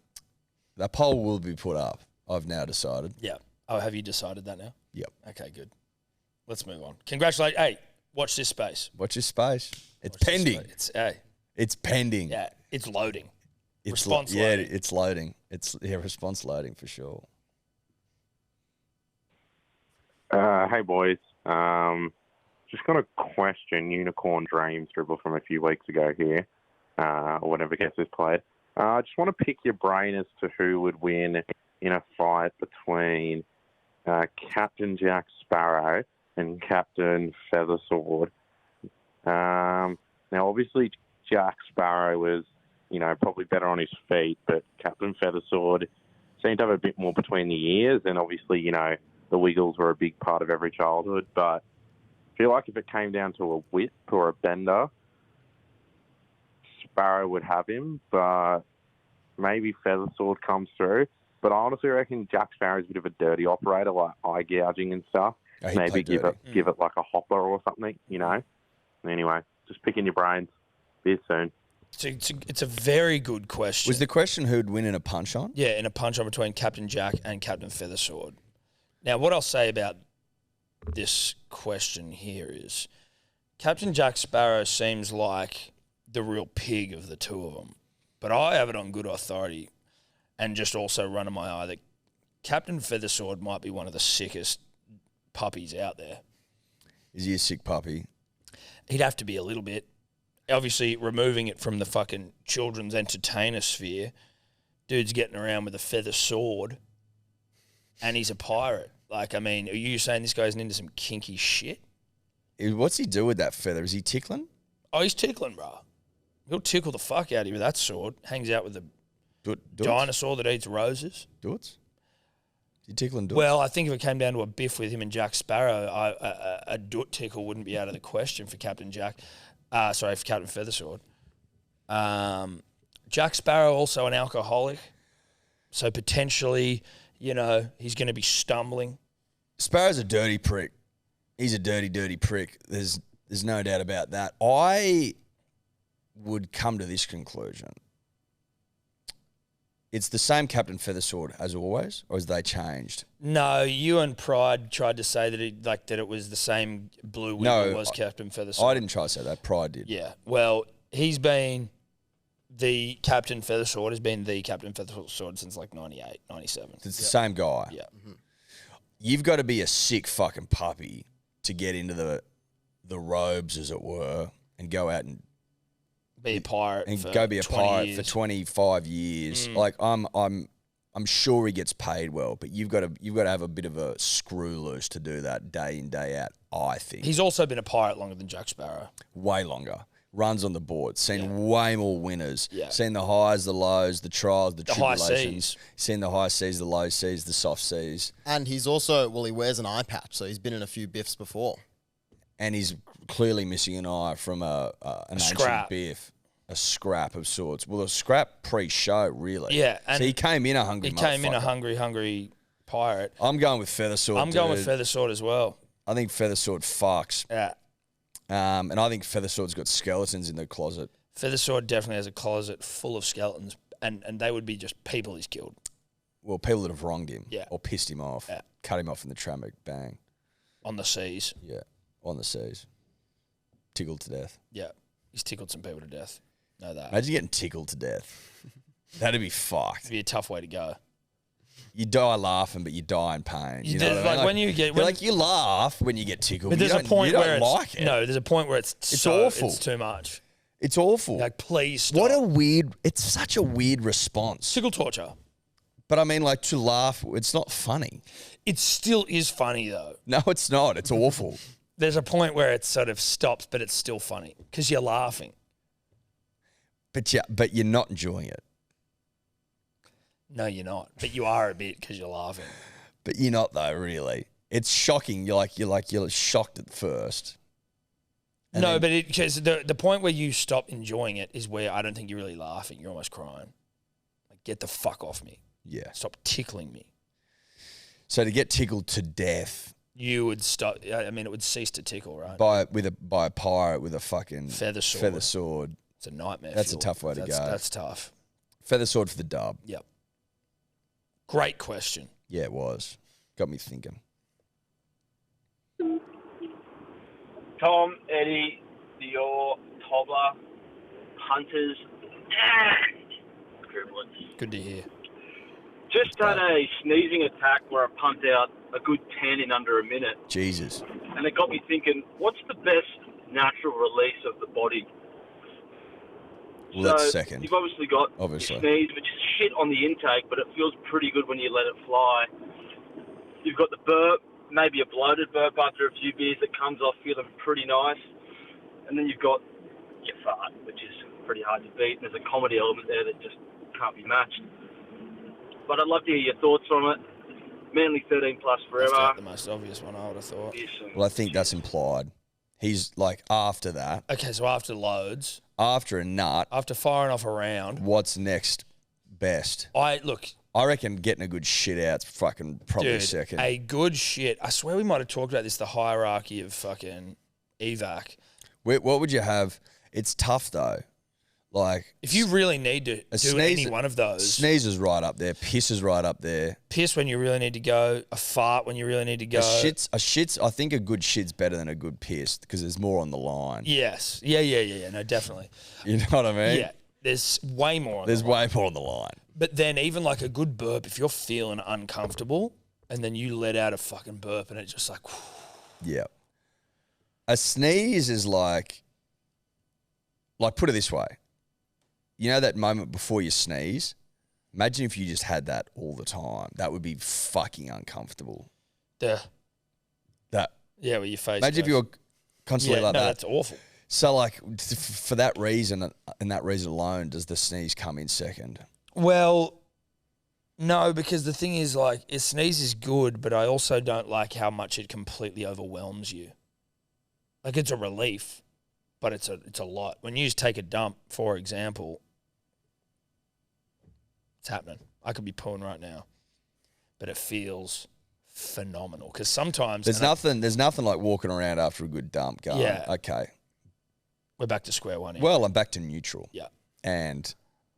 The poll will be put up, I've now decided. Yeah. Oh, have you decided that now? Yep. Okay, good. Let's move on. Congratulations. Hey, watch this space. Watch this space. It's pending. It's pending. Yeah, it's loading. Response loading. Yeah, it's loading. It's response loading for sure. Hey, boys. Just got a question. Unicorn Dreams dribble from a few weeks ago here, or whatever guess is played. I just want to pick your brain as to who would win in a fight between Captain Jack Sparrow and Captain Feathersword. Now, obviously, Jack Sparrow was, probably better on his feet, but Captain Feathersword seemed to have a bit more between the ears, and obviously, the Wiggles were a big part of every childhood, but I feel like if it came down to a whip or a bender, Sparrow would have him, but maybe Feathersword comes through. But I honestly reckon Jack Sparrow's a bit of a dirty operator, like eye gouging and stuff. Oh, he'd Maybe play give dirty. it like a hopper or something, you know. Anyway, just picking your brains. See you soon. It's a very good question. Was the question who'd win in a punch-on? Yeah, in a punch-on between Captain Jack and Captain Feathersword. Now, what I'll say about this question here is Captain Jack Sparrow seems like the real pig of the two of them. But I have it on good authority and just also running my eye that Captain Feathersword might be one of the sickest puppies out there. Is he a sick puppy? He'd have to be a little bit. Obviously, removing it from the fucking children's entertainer sphere, dude's getting around with a feather sword and he's a pirate. Like, I mean, are you saying this guy's into some kinky shit? What's he do with that feather? Is he tickling? Oh, he's tickling, bro. He'll tickle the fuck out of you with that sword. Hangs out with the Doots? dinosaur that eats roses. Doots? Is he tickling doots? Well, I think if it came down to a biff with him and Jack Sparrow, a doot tickle wouldn't be out of the question for Captain Jack. For Captain Feathersword. Jack Sparrow, also an alcoholic. So potentially, he's going to be stumbling. Sparrow's a dirty prick. He's a dirty, dirty prick. There's no doubt about that. I would come to this conclusion. It's the same Captain Feathersword as always, or has they changed? No, you and Pride tried to say that it was the same blue wiggle was Captain Feathersword. I didn't try to say that. Pride did. Yeah. Well, he's been the Captain Feathersword, has been the Captain Feathersword since like 98, 97. It's the same guy. Yeah. Mm-hmm. You've got to be a sick fucking puppy to get into the robes, as it were, and go out and be a pirate and for go be a 20 pirate years. for 25 years. Like I'm sure he gets paid well, but you've got to have a bit of a screw loose to do that day in, day out, I think. He's also been a pirate longer than Jack Sparrow. Way longer. Runs on the board. Seen way more winners. Yeah. Seen the highs, the lows, the trials, the high tribulations. seas. Seen the high seas, the low seas, the soft seas. And he's also, he wears an eye patch, so he's been in a few biffs before. And he's clearly missing an eye from an ancient scrap. biff. A scrap of sorts. Well, a scrap pre-show, really. Yeah. So he came in a hungry He came in a motherfucker. hungry pirate. I'm going with Feathersword. I'm going with Feathersword as well. I think Feathersword fucks. Yeah. And I think Feathersword's got skeletons in the closet. Feathersword definitely has a closet full of skeletons, and they would be just people he's killed. Well, people that have wronged him. Yeah. Or pissed him off. Yeah. Cut him off in the traffic. Bang. On the seas. Yeah. On the seas. Tickled to death. Yeah. He's tickled some people to death. Know that. Imagine getting tickled to death. That'd be fucked. It'd be a tough way to go. You die laughing, but you die in pain. You know what I mean? when you get... Like you laugh when you get tickled, but there's you a point you where don't it's... like it. No, there's a point where it's awful. It's too much. It's awful. Like, please stop. What a weird... It's such a weird response. Tickle torture. But I mean, like, to laugh, it's not funny. It still is funny, though. No, it's not. It's awful. There's a point where it sort of stops, but it's still funny because you're laughing. But you're not enjoying it. No, you're not. But you are a bit because you're laughing. But you're not though, really. It's shocking. You're shocked at first. And No, then- but because the point where you stop enjoying it is where I don't think you're really laughing. You're almost crying. Like, get the fuck off me. Yeah. Stop tickling me. So to get tickled to death You would stop. I mean, it would cease to tickle, right? by a pirate with a fucking Feather sword. feather sword. It's a nightmare. That's a fuel. tough way to go. That's tough. Feather sword for the dub. Yep. Great question. Yeah, it was. Got me thinking. Tom, Eddie, Dior, Tobler, Hunters, Dribbles. Good to hear. Just had a sneezing attack where I pumped out a good 10 in under a minute. Jesus. And it got me thinking, what's the best natural release of the body? Well, that's second. You've obviously got Obviously. your sneeze, which is shit on the intake, but it feels pretty good when you let it fly. You've got the burp, maybe a bloated burp after a few beers that comes off feeling pretty nice. And then you've got your fart, which is pretty hard to beat. And there's a comedy element there that just can't be matched. But I'd love to hear your thoughts on it. Manly 13 plus That's forever. the most obvious one I would have thought. Well, I think that's implied. He's like after that, Okay, so after loads, after a nut, after firing off a round, what's next best. I reckon getting a good shit out's fucking probably dude, second. a good shit. I swear we might have talked about this, the hierarchy of fucking evac. What would you have? It's tough though. Like if you really need to do any one of those. Sneeze is right up there. Piss is right up there. Piss when you really need to go. A fart when you really need to go. A shit's. I think a good shit's better than a good piss because there's more on the line. Yes. Yeah. No, definitely. You know what I mean? Yeah. There's way more on There's the line. way more on the line. But then even like a good burp, if you're feeling uncomfortable and then you let out a fucking burp and it's just like, whew. Yeah. A sneeze is like put it this way. You know that moment before you sneeze? Imagine if you just had that all the time. That would be fucking uncomfortable. Yeah, where your face Imagine if you were constantly like that. That's awful. So like for that reason and that reason alone, does the sneeze come in second? Well, no, because the thing is like a sneeze is good, but I also don't like how much it completely overwhelms you. Like it's a relief, but it's a lot. When you just take a dump, for example, it's happening. I could be pooing right now, but it feels phenomenal because sometimes there's nothing like walking around after a good dump going, Yeah. okay, we're back to square one. Well, I'm back to neutral. Yeah. And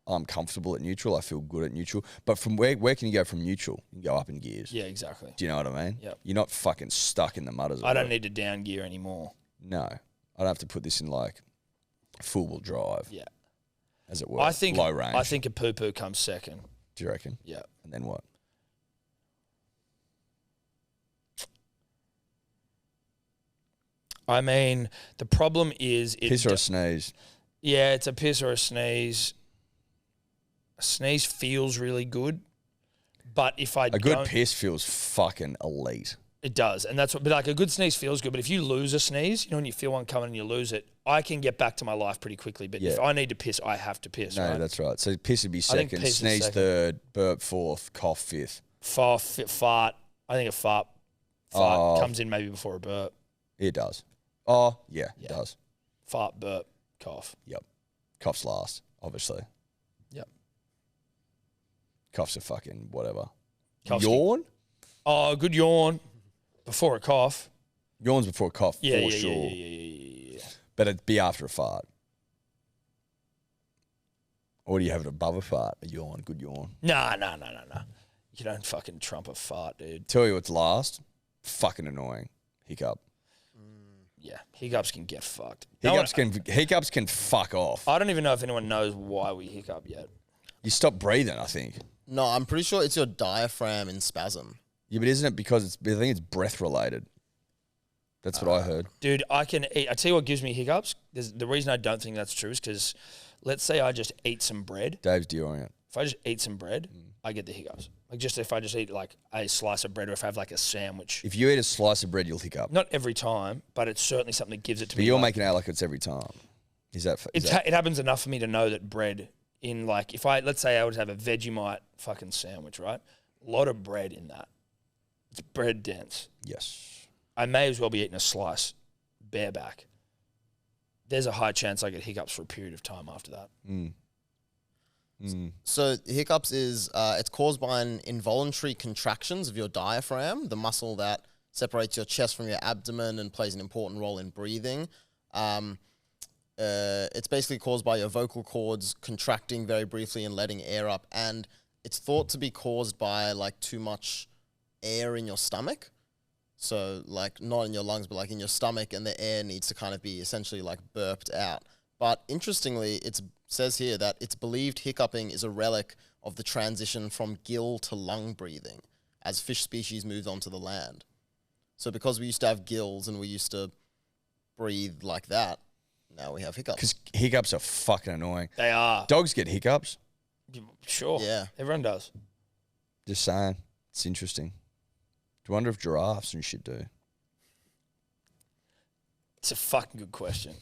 I'm comfortable at neutral. I feel good at neutral. But from where can you go from neutral? You can go up in gears. Yeah, exactly. Do you know what I mean? Yep. You're not fucking stuck in the mud as well. I don't need to down gear anymore. No. I don't have to put this in like full-wheel drive. Yeah. As it were. I think low range. I think a poo-poo comes second. Do you reckon? Yeah. And then what? I mean, the problem is... Piss or a sneeze? Yeah, it's a piss or a sneeze. A sneeze feels really good, but if I A good piss feels fucking elite. It does, and that's what. But like a good sneeze feels good. But if you lose a sneeze, you know, when you feel one coming and you lose it, I can get back to my life pretty quickly. But if I need to piss, I have to piss. No, right? that's right. So piss would be second, piss is sneeze second. third, burp fourth, cough fifth. Fart. I think a fart comes in maybe before a burp. It does. Oh, yeah, it does. Fart, burp, cough. Yep. Cough's last, obviously. Yep. Cough's a fucking whatever. Cough's Yawn? Oh, good yawn before a cough. Yawn's before a cough, Yeah, for yeah, sure. yeah. But it'd be after a fart. Or do you have it above a fart? A yawn, good yawn. No. You don't fucking trump a fart, dude. Tell you what's last. Fucking annoying. Hiccup. Yeah, hiccups can get fucked. Hiccups can fuck off. I don't even know if anyone knows why we hiccup yet. You stop breathing, I think. No, I'm pretty sure it's your diaphragm in spasm. Yeah, but isn't it because I think it's breath related. That's what I heard. Dude, I can eat. I tell you what gives me hiccups. The reason I don't think that's true is because, let's say I just eat some bread. Dave's deorient. If I just eat some bread, I get the hiccups. Like just if I just eat like a slice of bread or if I have like a sandwich. If you eat a slice of bread, you'll hiccup. Not every time, but it's certainly something that gives it to me. But you're like, making it out like it's every time. It happens enough for me to know that bread in like, if let's say I would have a Vegemite fucking sandwich, right? A lot of bread in that. It's bread dense. Yes. I may as well be eating a slice bareback. There's a high chance I get hiccups for a period of time after that. So hiccups is it's caused by an involuntary contractions of your diaphragm, the muscle that separates your chest from your abdomen and plays an important role in breathing. It's basically caused by your vocal cords contracting very briefly and letting air up, and it's thought to be caused by like too much air in your stomach. So like not in your lungs, but like in your stomach, and the air needs to kind of be essentially like burped out. But interestingly, it says here that it's believed hiccuping is a relic of the transition from gill to lung breathing as fish species moved onto the land. So because we used to have gills and we used to breathe like that, now we have hiccups. Because hiccups are fucking annoying. They are. Dogs get hiccups. Sure. Yeah. Everyone does. Just saying. It's interesting. Do you wonder if giraffes and shit do? It's a fucking good question.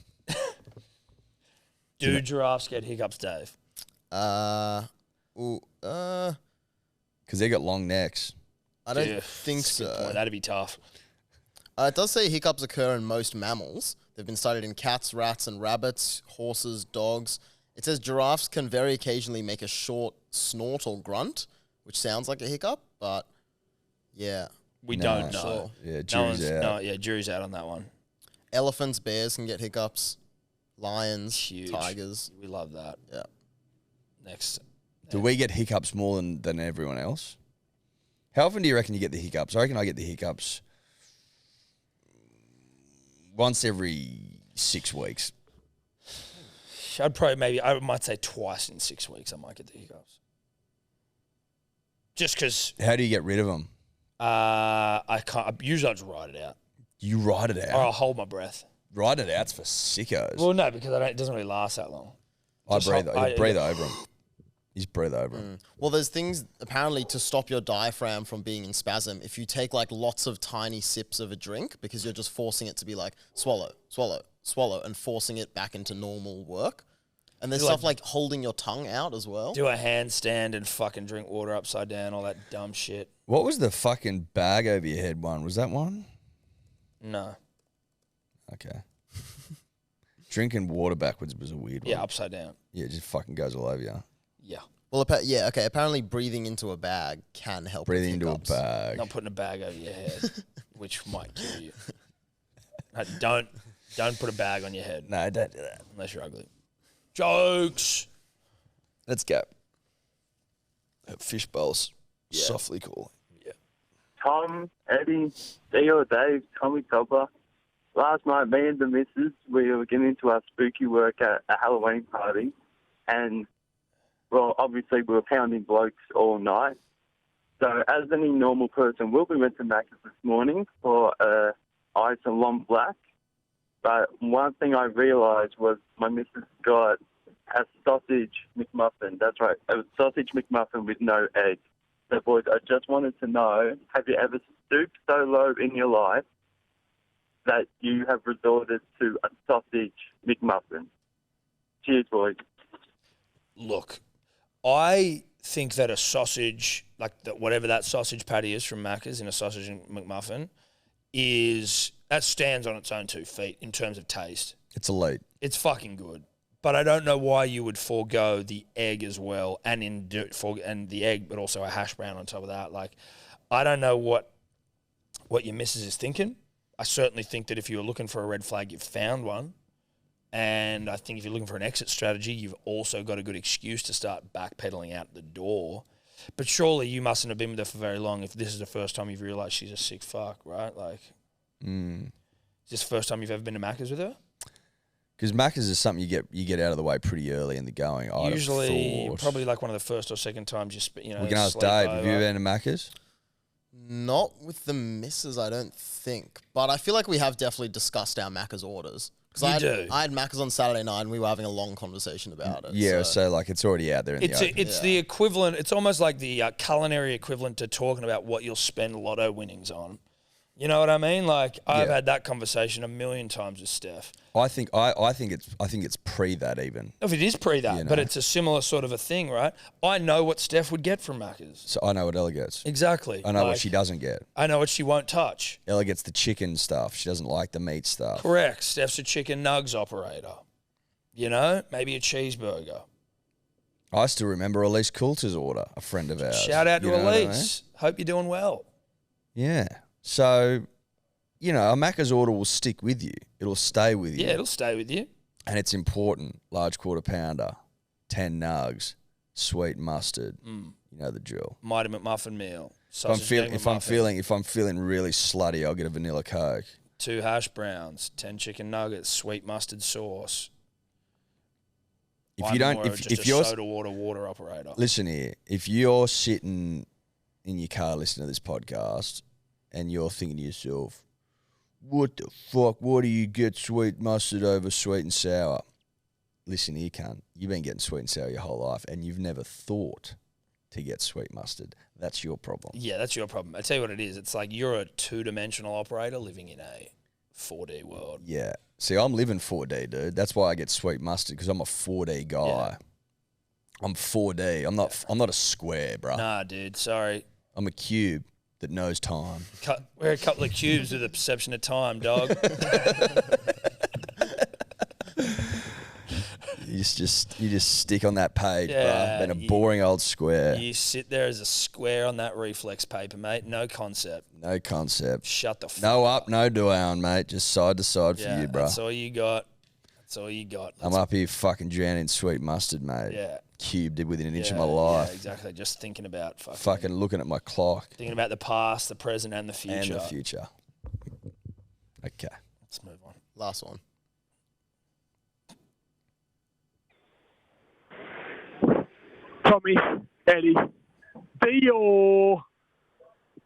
Do giraffes get hiccups, Dave? Because they got long necks. I don't think that's a good so. point. That'd be tough. It does say hiccups occur in most mammals. They've been studied in cats, rats, and rabbits, horses, dogs, It says giraffes can very occasionally make a short snort or grunt, which sounds like a hiccup, but yeah. We don't know. Sure. Yeah, jury's out. Jury's out on that one. Elephants, bears can get hiccups. Lions, Huge. tigers. We love that. Yeah. Next. Do we get hiccups more than everyone else? How often do you reckon you get the hiccups? I reckon I get the hiccups once every 6 weeks. I might say twice in 6 weeks I might get the hiccups. Just because How do you get rid of them? I can't. Usually I just ride it out. You ride it Or out. I'll hold my breath. Ride it out's for sickos. Well, no, because it doesn't really last that long. I just breathe. ho- I I- breathe over them. You just breathe over them. Well, there's things apparently to stop your diaphragm from being in spasm. If you take like lots of tiny sips of a drink, because you're just forcing it to be like swallow, swallow, swallow, and forcing it back into normal work. And there's stuff like holding your tongue out as well. Do a handstand and fucking drink water upside down, all that dumb shit. What was the fucking bag over your head one? Was that one? No. Okay. Drinking water backwards was a weird one. Yeah, upside down. Yeah, it just fucking goes all over you. Yeah. Well, okay. Apparently, breathing into a bag can help. Breathing with into a hiccups. bag. Not putting a bag over your head, which might kill you. Don't put a bag on your head No, don't do that. unless you're ugly. Jokes. Let's go. Fish bowls. Softly calling. Tom, Eddie, Theo, Dave, Tommy Topper. Last night, me and the missus, we were getting into our spooky work at a Halloween party. And, well, obviously we were pounding blokes all night. So as any normal person will, we went to Macca's this morning for ice and long black. But one thing I realised was my missus got a sausage McMuffin. That's right, a sausage McMuffin with no egg. So, boys, I just wanted to know, have you ever stooped so low in your life that you have resorted to a sausage McMuffin? Cheers, boys. Look, I think that a sausage, whatever that sausage patty is from Macca's in a sausage and McMuffin, that stands on its own 2 feet in terms of taste. It's elite. It's fucking good. But I don't know why you would forego the egg as well, and the egg, but also a hash brown on top of that. Like, I don't know what your missus is thinking. I certainly think that if you were looking for a red flag, you've found one. And I think if you're looking for an exit strategy, you've also got a good excuse to start backpedaling out the door. But surely you mustn't have been with her for very long if this is the first time you've realised she's a sick fuck, right? Like, is this the first time you've ever been to Macca's with her? Because Macca's is something you get out of the way pretty early in the going. I'd have Usually, thought. probably like one of the first or second times We can ask Dave. Have you ever been to Macca's? Not with the missus, I don't think. But I feel like we have definitely discussed our Macca's orders. Because I had Macca's on Saturday night and we were having a long conversation about it. Yeah, so like it's already out there in the open. It's the equivalent. It's almost like the culinary equivalent to talking about what you'll spend lotto winnings on. You know what I mean? Like I've had that conversation a million times with Steph. I think it's pre that even. If it is pre that, but it's a similar sort of a thing, right? I know what Steph would get from Macca's. So I know what Ella gets. Exactly. I know what she doesn't get. I know what she won't touch. Ella gets the chicken stuff. She doesn't like the meat stuff. Correct. Steph's a chicken nugs operator. You know, maybe a cheeseburger. I still remember Elise Coulter's order, a friend of ours. Shout out to You know what I mean? Elise. Hope you're doing well. Yeah. So, a Macca's order will stick with you. It'll stay with you. Yeah, it'll stay with you. And it's important. Large quarter pounder, 10 nugs, sweet mustard. You know the drill. Mighty McMuffin meal. If I'm feeling really slutty, I'll get a vanilla Coke. 2 hash browns, 10 chicken nuggets, sweet mustard sauce. If you don't, if you're soda water operator. Listen here, if you're sitting in your car listening to this podcast and you're thinking to yourself, what the fuck? Why do you get sweet mustard over sweet and sour? Listen here, cunt. You've been getting sweet and sour your whole life and you've never thought to get sweet mustard. That's your problem. Yeah, that's your problem. I tell you what it is. It's like you're a 2-dimensional operator living in a 4D world. Yeah. See, I'm living 4D, dude. That's why I get sweet mustard, because I'm a 4D guy. Yeah. I'm 4D. I'm not a square, bro. Nah, dude. Sorry. I'm a cube that knows time. We're a couple of cubes with a perception of time, dog. You just stick on that page, Yeah, bruh. Then a boring old square. You sit there as a square on that reflex paper, mate. No concept. No concept. Shut the fuck No up, no down, mate. Just side to side for you, bruh. That's all you got. That's all you got. I'm up here fucking drowning in sweet mustard, mate. Yeah. Cubed it within an inch of my life. Yeah, exactly. Just thinking about Fucking looking at my clock. Thinking about the past, the present, and the future. And the future. Okay. Let's move on. Last one. Tommy, Eddie, Dio.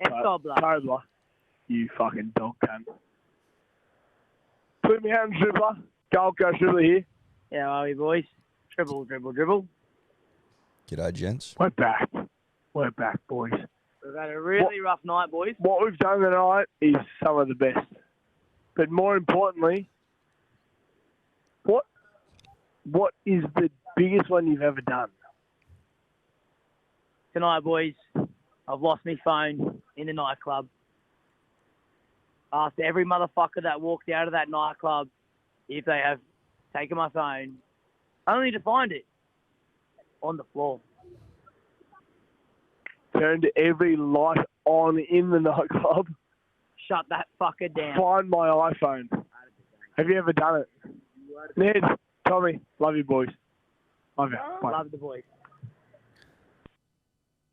Tobler. You fucking dog cunt. Put me out and dribbler. Gold Coast dribbler here. Yeah, how are we, boys? Dribble. G'day, gents. We're back. We're back, boys. We've had a really rough night, boys. What we've done tonight is some of the best. But more importantly, what is the biggest one you've ever done? Tonight, boys, I've lost my phone in the nightclub. Asked every motherfucker that walked out of that nightclub if they have taken my phone, only to find it on the floor. Turned every light on in the nightclub. Shut that fucker down. Find my iPhone. Have you ever done it? Ned, Tommy, love you, boys. Love you. Bye. Love the boys.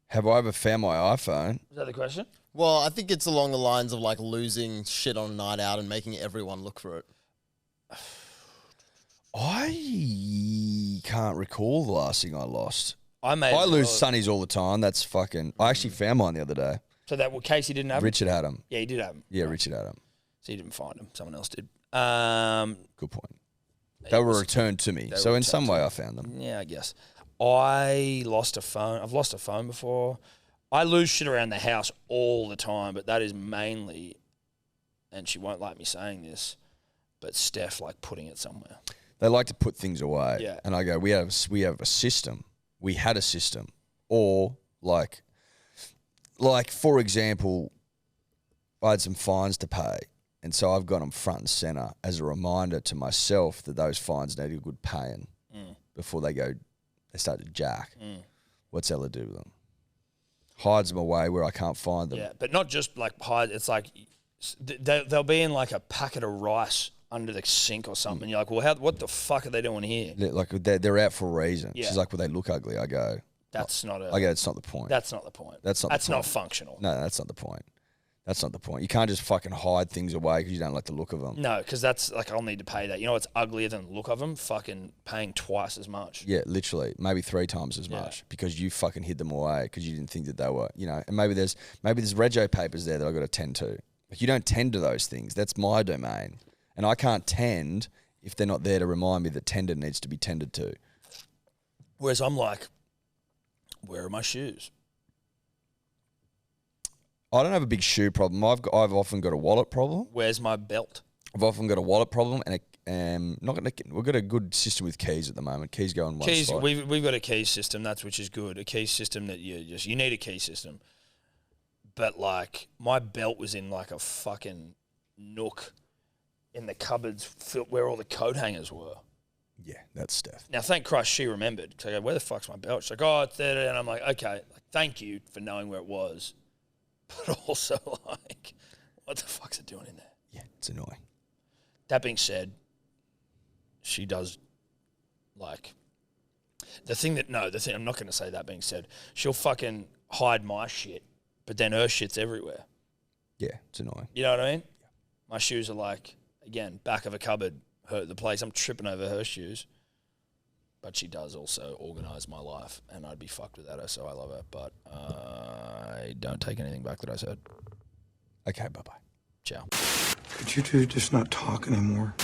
Have I ever found my iPhone? Is that the question? Well, I think it's along the lines of like losing shit on a night out and making everyone look for it. I can't recall the last thing I lost. I lose sunnies all the time. That's fucking... I actually found mine the other day. So that Casey didn't have Richard had them. Yeah, he did have them. Yeah, Richard had them. So he didn't find them. Someone else did. Good point. They were returned to me. So in some way I found them. Yeah, I guess. I lost a phone. I've lost a phone before. I lose shit around the house all the time, but that is mainly, and she won't like me saying this, but Steph like putting it somewhere. They like to put things away. Yeah. And I go, we have a system. We had a system. Or like for example, I had some fines to pay. And so I've got them front and center as a reminder to myself that those fines need a good paying before they start to jack. What's Ella do with them? Hides them away where I can't find them. Yeah, but not just like hide. It's like they'll be in like a packet of rice under the sink or something. You're like, well, what the fuck are they doing here? Like they're out for a reason. Yeah. She's like, well, they look ugly. I go, that's not a. I go, it's not the point. That's not the point. That's not functional. No, that's not the point. That's not the point. You can't just fucking hide things away because you don't like the look of them. No, because that's like, I'll need to pay that. You know what's uglier than the look of them? Fucking paying twice as much. Yeah, literally. Maybe 3 times as much because you fucking hid them away because you didn't think that they were, you know, and maybe there's rego papers there that I've got to tend to. Like, you don't tend to those things. That's my domain. And I can't tend if they're not there to remind me that tender needs to be tended to. Whereas I'm like, where are my shoes? I don't have a big shoe problem. I've often got a wallet problem. Where's my belt? I've often got a wallet problem, and we've got a good system with keys at the moment. Keys go in one keys. spot. We've got a key system, which is good. A key system that you need a key system. But like my belt was in like a fucking nook in the cupboards where all the coat hangers were. Yeah, that's Steph. Now, thank Christ she remembered. So I go, where the fuck's my belt? She's like, oh, it's there. And I'm like, okay, thank you for knowing where it was. But also, like, what the fuck's it doing in there? Yeah, it's annoying. That being said, she does, like, I'm not going to say that being said. She'll fucking hide my shit, but then her shit's everywhere. Yeah, it's annoying. You know what I mean? My shoes are like, again, back of a cupboard, the place. I'm tripping over her shoes. But she does also organise my life, and I'd be fucked without her, so I love her. But I don't take anything back that I said. Okay, bye-bye. Ciao. Could you two just not talk anymore?